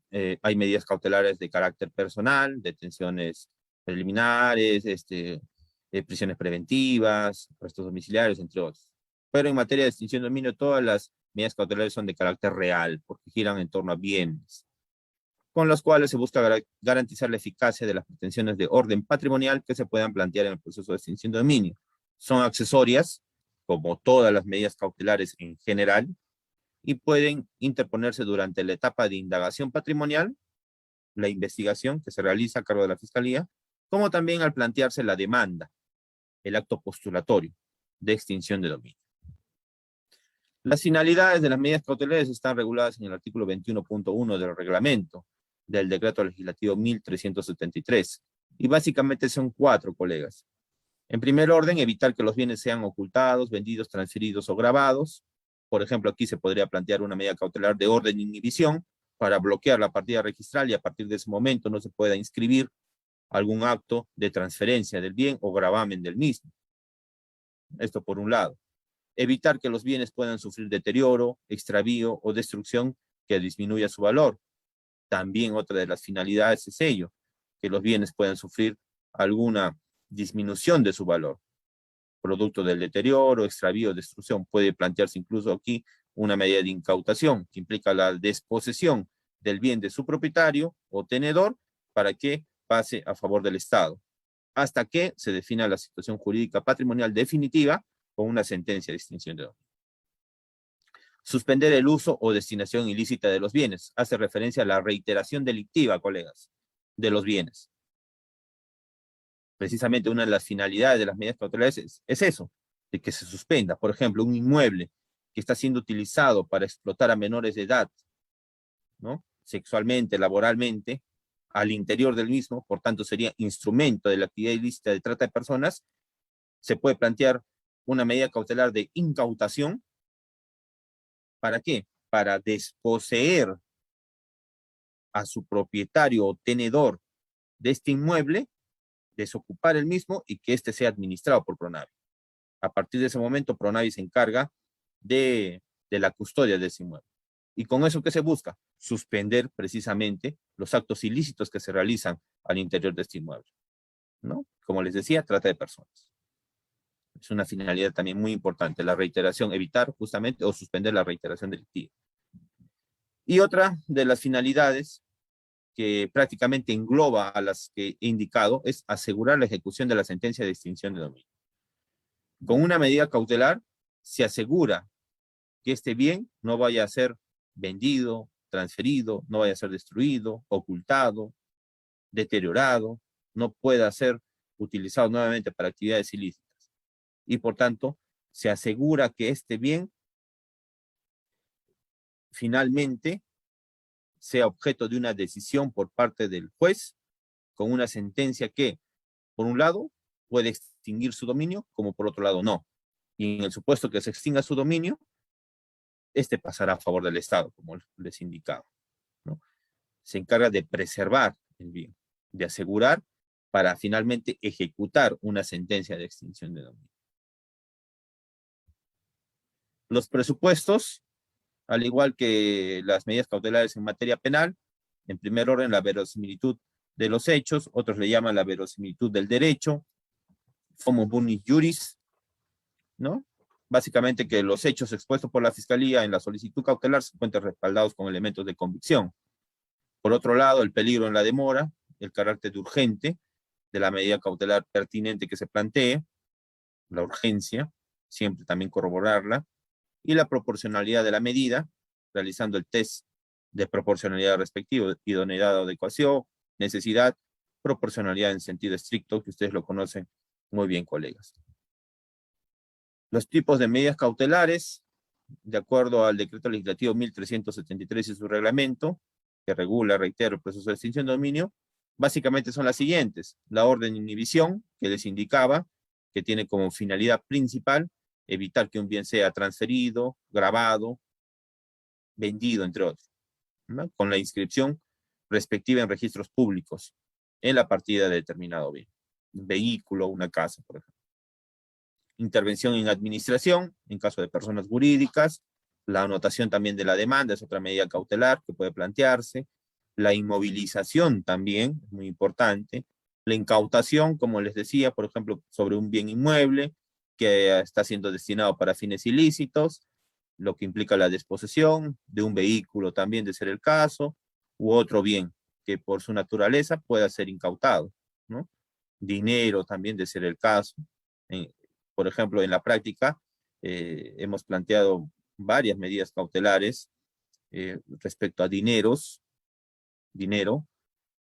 medidas cautelares de carácter personal, detenciones preliminares, prisiones preventivas, arrestos domiciliarios, entre otros. Pero en materia de extinción de dominio, todas las medidas cautelares son de carácter real, porque giran en torno a bienes, con los cuales se busca garantizar la eficacia de las pretensiones de orden patrimonial que se puedan plantear en el proceso de extinción de dominio. Son accesorias, como todas las medidas cautelares en general, y pueden interponerse durante la etapa de indagación patrimonial, la investigación que se realiza a cargo de la Fiscalía, como también al plantearse la demanda, el acto postulatorio de extinción de dominio. Las finalidades de las medidas cautelares están reguladas en el artículo 21.1 del reglamento del decreto legislativo 1373, y básicamente son 4, colegas. En primer orden, evitar que los bienes sean ocultados, vendidos, transferidos o grabados. Por ejemplo, aquí se podría plantear una medida cautelar de orden de inhibición para bloquear la partida registral y a partir de ese momento no se pueda inscribir algún acto de transferencia del bien o gravamen del mismo. Esto por un lado. Evitar que los bienes puedan sufrir deterioro, extravío o destrucción que disminuya su valor. También otra de las finalidades es ello, que los bienes puedan sufrir alguna disminución de su valor, producto del deterioro, extravío, destrucción. Puede plantearse incluso aquí una medida de incautación, que implica la desposesión del bien de su propietario o tenedor para que pase a favor del Estado, hasta que se defina la situación jurídica patrimonial definitiva con una sentencia de extinción de dominio. Suspender el uso o destinación ilícita de los bienes. Hace referencia a la reiteración delictiva, colegas, de los bienes. Precisamente una de las finalidades de las medidas cautelares es eso, de que se suspenda, por ejemplo, un inmueble que está siendo utilizado para explotar a menores de edad, ¿no? Sexualmente, laboralmente, al interior del mismo, por tanto sería instrumento de la actividad ilícita de trata de personas. Se puede plantear una medida cautelar de incautación. ¿Para qué? Para desposeer a su propietario o tenedor de este inmueble, desocupar el mismo y que éste sea administrado por Pronavi. A partir de ese momento, Pronavi se encarga de la custodia de ese inmueble. ¿Y con eso qué se busca? Suspender precisamente los actos ilícitos que se realizan al interior de este inmueble, ¿no? Como les decía, trata de personas. Es una finalidad también muy importante, la reiteración, evitar justamente o suspender la reiteración delictiva. Y otra de las finalidades que prácticamente engloba a las que he indicado es asegurar la ejecución de la sentencia de extinción de dominio. Con una medida cautelar se asegura que este bien no vaya a ser vendido, transferido, no vaya a ser destruido, ocultado, deteriorado, no pueda ser utilizado nuevamente para actividades ilícitas. Y por tanto, se asegura que este bien finalmente sea objeto de una decisión por parte del juez con una sentencia que, por un lado, puede extinguir su dominio, como por otro lado no. Y en el supuesto que se extinga su dominio, este pasará a favor del Estado, como les indicaba, ¿no? Se encarga de preservar el bien, de asegurar para finalmente ejecutar una sentencia de extinción de dominio. Los presupuestos, al igual que las medidas cautelares en materia penal, en primer orden la verosimilitud de los hechos, otros le llaman la verosimilitud del derecho, como bonis juris, ¿no? Básicamente que los hechos expuestos por la Fiscalía en la solicitud cautelar se encuentran respaldados con elementos de convicción. Por otro lado, el peligro en la demora, el carácter de urgente de la medida cautelar pertinente que se plantee, la urgencia, siempre también corroborarla, y la proporcionalidad de la medida, realizando el test de proporcionalidad respectivo, idoneidad o adecuación, necesidad, proporcionalidad en sentido estricto, que ustedes lo conocen muy bien, colegas. Los tipos de medidas cautelares, de acuerdo al decreto legislativo 1373 y su reglamento, que regula, reitero, el proceso de extinción de dominio, básicamente son las siguientes. La orden de inhibición, que les indicaba, que tiene como finalidad principal evitar que un bien sea transferido, grabado, vendido, entre otros, ¿no? Con la inscripción respectiva en registros públicos en la partida de determinado bien. Un vehículo, una casa, por ejemplo. Intervención en administración, en caso de personas jurídicas. La anotación también de la demanda es otra medida cautelar que puede plantearse. La inmovilización también es muy importante. La incautación, como les decía, por ejemplo, sobre un bien inmueble, que está siendo destinado para fines ilícitos, lo que implica la disposesión de un vehículo también de ser el caso, u otro bien que por su naturaleza pueda ser incautado, ¿no? Dinero también de ser el caso. Por ejemplo, en la práctica hemos planteado varias medidas cautelares respecto a dinero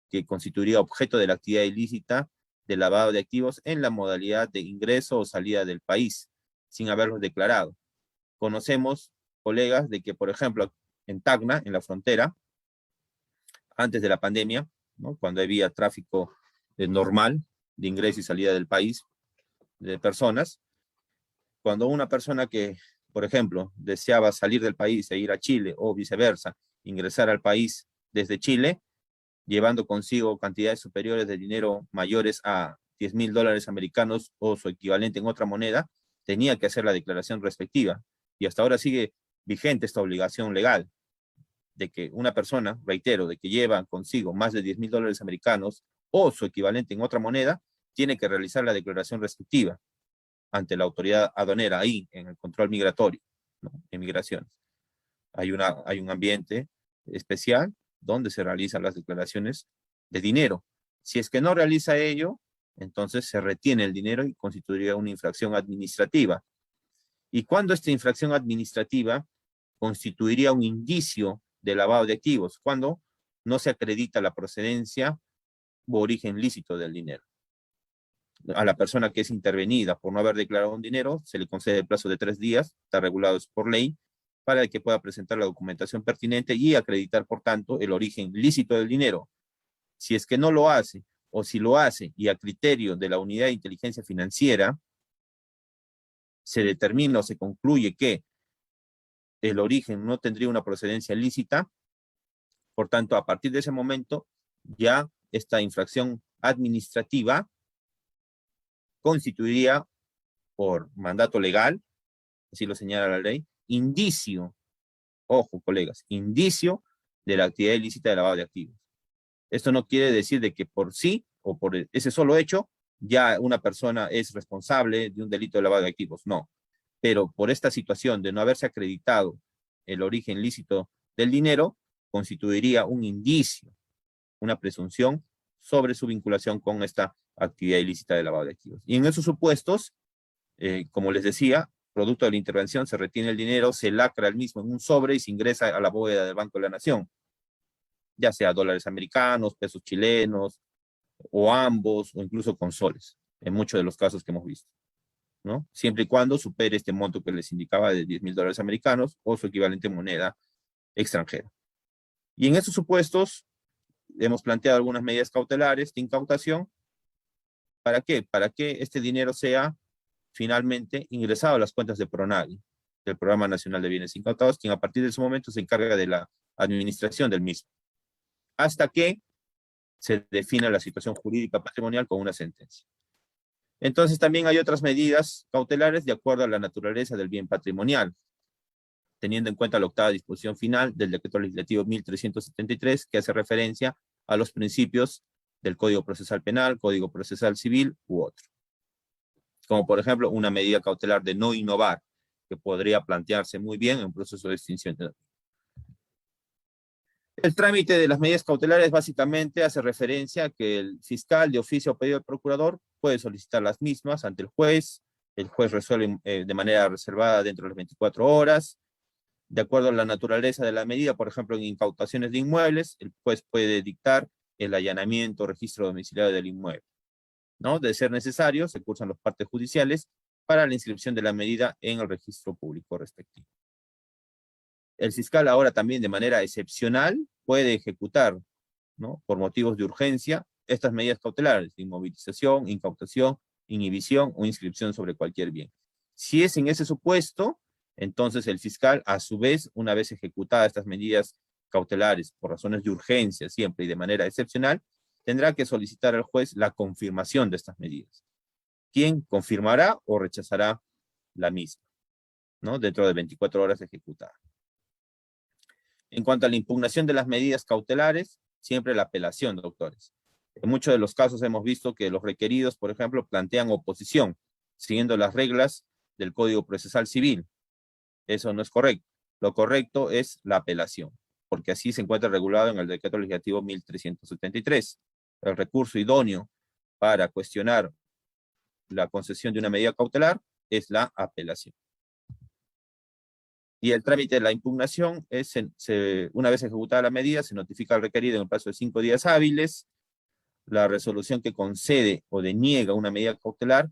que constituiría objeto de la actividad ilícita de lavado de activos en la modalidad de ingreso o salida del país, sin haberlos declarado. Conocemos, colegas, de que, por ejemplo, en Tacna, en la frontera, antes de la pandemia, ¿no? Cuando había tráfico normal de ingreso y salida del país de personas, cuando una persona que, por ejemplo, deseaba salir del país e ir a Chile o viceversa, ingresar al país desde Chile, llevando consigo cantidades superiores de dinero mayores a $10,000 americanos o su equivalente en otra moneda, tenía que hacer la declaración respectiva. Y hasta ahora sigue vigente esta obligación legal de que una persona, reitero, de que lleva consigo más de $10,000 americanos o su equivalente en otra moneda, tiene que realizar la declaración respectiva ante la autoridad aduanera ahí en el control migratorio, ¿no? En migraciones. Hay un ambiente especial donde se realizan las declaraciones de dinero. Si es que no realiza ello, entonces se retiene el dinero y constituiría una infracción administrativa. ¿Y cuándo esta infracción administrativa constituiría un indicio de lavado de activos? Cuando no se acredita la procedencia u origen lícito del dinero. A la persona que es intervenida por no haber declarado un dinero, se le concede el plazo de 3 días, está regulado por ley, para que pueda presentar la documentación pertinente y acreditar, por tanto, el origen lícito del dinero. Si es que no lo hace, o si lo hace y a criterio de la Unidad de Inteligencia Financiera, se determina o se concluye que el origen no tendría una procedencia lícita, por tanto, a partir de ese momento, ya esta infracción administrativa constituiría, por mandato legal, así lo señala la ley, indicio, ojo colegas, indicio de la actividad ilícita de lavado de activos. Esto no quiere decir de que por sí o por ese solo hecho ya una persona es responsable de un delito de lavado de activos, no. Pero por esta situación de no haberse acreditado el origen lícito del dinero, constituiría un indicio, una presunción sobre su vinculación con esta actividad ilícita de lavado de activos. Y en esos supuestos, como les decía, producto de la intervención, se retiene el dinero, se lacra el mismo en un sobre y se ingresa a la bóveda del Banco de la Nación, ya sea dólares americanos, pesos chilenos, o ambos, o incluso con soles, en muchos de los casos que hemos visto, ¿no? Siempre y cuando supere este monto que les indicaba de $10,000 americanos o su equivalente en moneda extranjera. Y en estos supuestos, hemos planteado algunas medidas cautelares de incautación. ¿Para qué? Para que este dinero sea finalmente ingresado a las cuentas de PRONAVI, del Programa Nacional de Bienes Incautados, quien a partir de ese momento se encarga de la administración del mismo, hasta que se defina la situación jurídica patrimonial con una sentencia. Entonces también hay otras medidas cautelares de acuerdo a la naturaleza del bien patrimonial, teniendo en cuenta la octava disposición final del Decreto Legislativo 1373, que hace referencia a los principios del Código Procesal Penal, Código Procesal Civil u otro. Como por ejemplo una medida cautelar de no innovar, que podría plantearse muy bien en un proceso de extinción de dominio. El trámite de las medidas cautelares básicamente hace referencia a que el fiscal de oficio o pedido del procurador puede solicitar las mismas ante el juez resuelve de manera reservada dentro de las 24 horas, de acuerdo a la naturaleza de la medida, por ejemplo, en incautaciones de inmuebles, el juez puede dictar el allanamiento o registro domiciliario del inmueble, ¿no? De ser necesario, se cursan los partes judiciales para la inscripción de la medida en el registro público respectivo. El fiscal ahora también de manera excepcional puede ejecutar, ¿no? Por motivos de urgencia, estas medidas cautelares de inmovilización, incautación, inhibición o inscripción sobre cualquier bien. Si es en ese supuesto, entonces el fiscal, a su vez, una vez ejecutadas estas medidas cautelares por razones de urgencia siempre y de manera excepcional, tendrá que solicitar al juez la confirmación de estas medidas, quien confirmará o rechazará la misma, ¿no? Dentro de 24 horas de ejecutar. En cuanto a la impugnación de las medidas cautelares, siempre la apelación, doctores. En muchos de los casos hemos visto que los requeridos, por ejemplo, plantean oposición siguiendo las reglas del Código Procesal Civil. Eso no es correcto. Lo correcto es la apelación, porque así se encuentra regulado en el Decreto Legislativo 1373. El recurso idóneo para cuestionar la concesión de una medida cautelar es la apelación. Y el trámite de la impugnación es, una vez ejecutada la medida, se notifica al requerido en el plazo de 5 días hábiles. La resolución que concede o deniega una medida cautelar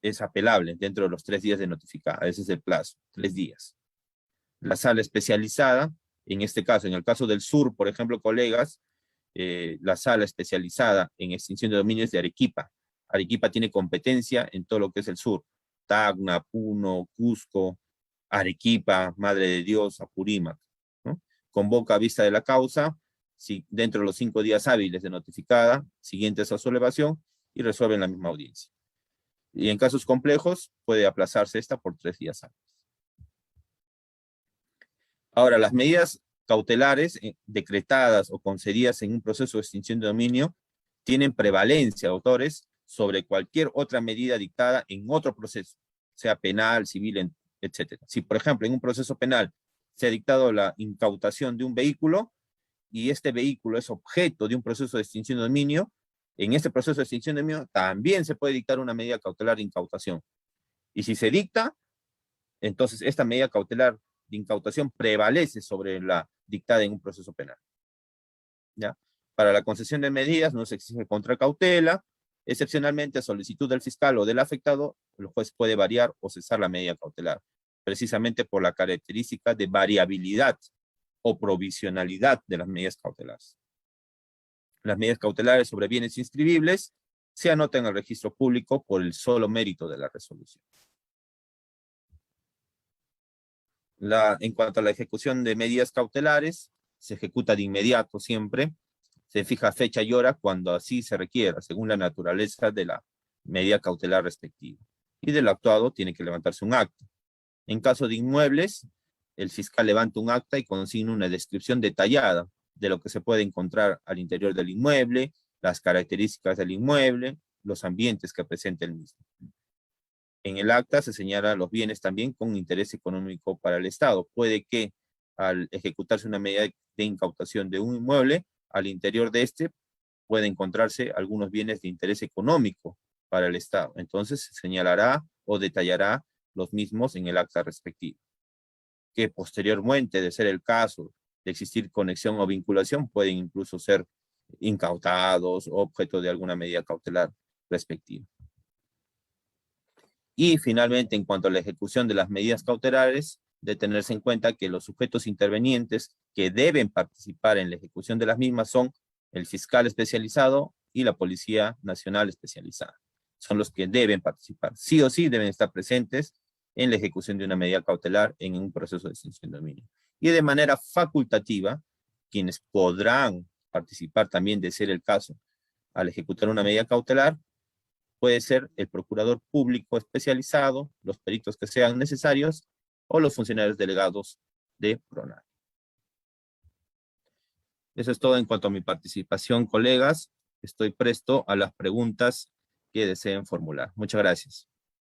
es apelable dentro de los 3 días de notificada. Ese es el plazo, 3 días. La sala especializada, en este caso, en el caso del sur, por ejemplo, colegas, la sala especializada en extinción de dominio es de Arequipa. Arequipa tiene competencia en todo lo que es el sur. Tacna, Puno, Cusco, Arequipa, Madre de Dios, Apurímac, ¿no? Convoca a vista de la causa, si, dentro de los 5 días hábiles de notificada, siguientes a su elevación, y resuelve en la misma audiencia. Y en casos complejos, puede aplazarse esta por 3 días hábiles. Ahora, las medidas cautelares decretadas o concedidas en un proceso de extinción de dominio tienen prevalencia, autores, sobre cualquier otra medida dictada en otro proceso, sea penal, civil, etc. Si, por ejemplo, en un proceso penal se ha dictado la incautación de un vehículo y este vehículo es objeto de un proceso de extinción de dominio, en este proceso de extinción de dominio también se puede dictar una medida cautelar de incautación. Y si se dicta, entonces esta medida cautelar de incautación prevalece sobre la dictada en un proceso penal. ¿Ya? Para la concesión de medidas no se exige contracautela, excepcionalmente a solicitud del fiscal o del afectado, el juez puede variar o cesar la medida cautelar, precisamente por la característica de variabilidad o provisionalidad de las medidas cautelares. Las medidas cautelares sobre bienes inscribibles se anotan en el registro público por el solo mérito de la resolución. En cuanto a la ejecución de medidas cautelares, se ejecuta de inmediato siempre, se fija fecha y hora cuando así se requiera, según la naturaleza de la medida cautelar respectiva. Y del actuado tiene que levantarse un acta. En caso de inmuebles, el fiscal levanta un acta y consigna una descripción detallada de lo que se puede encontrar al interior del inmueble, las características del inmueble, los ambientes que presenta el mismo. En el acta se señalan los bienes también con interés económico para el Estado. Puede que al ejecutarse una medida de incautación de un inmueble, al interior de este puede encontrarse algunos bienes de interés económico para el Estado. Entonces se señalará o detallará los mismos en el acta respectiva. Que posteriormente, de ser el caso de existir conexión o vinculación, pueden incluso ser incautados o objeto de alguna medida cautelar respectiva. Y finalmente, en cuanto a la ejecución de las medidas cautelares, de tenerse en cuenta que los sujetos intervenientes que deben participar en la ejecución de las mismas son el fiscal especializado y la Policía Nacional especializada. Son los que deben participar. Sí o sí deben estar presentes en la ejecución de una medida cautelar en un proceso de extinción de dominio. Y de manera facultativa, quienes podrán participar también, de ser el caso, al ejecutar una medida cautelar, puede ser el procurador público especializado, los peritos que sean necesarios, o los funcionarios delegados de PRONADI. Eso es todo en cuanto a mi participación, colegas. Estoy presto a las preguntas que deseen formular. Muchas gracias.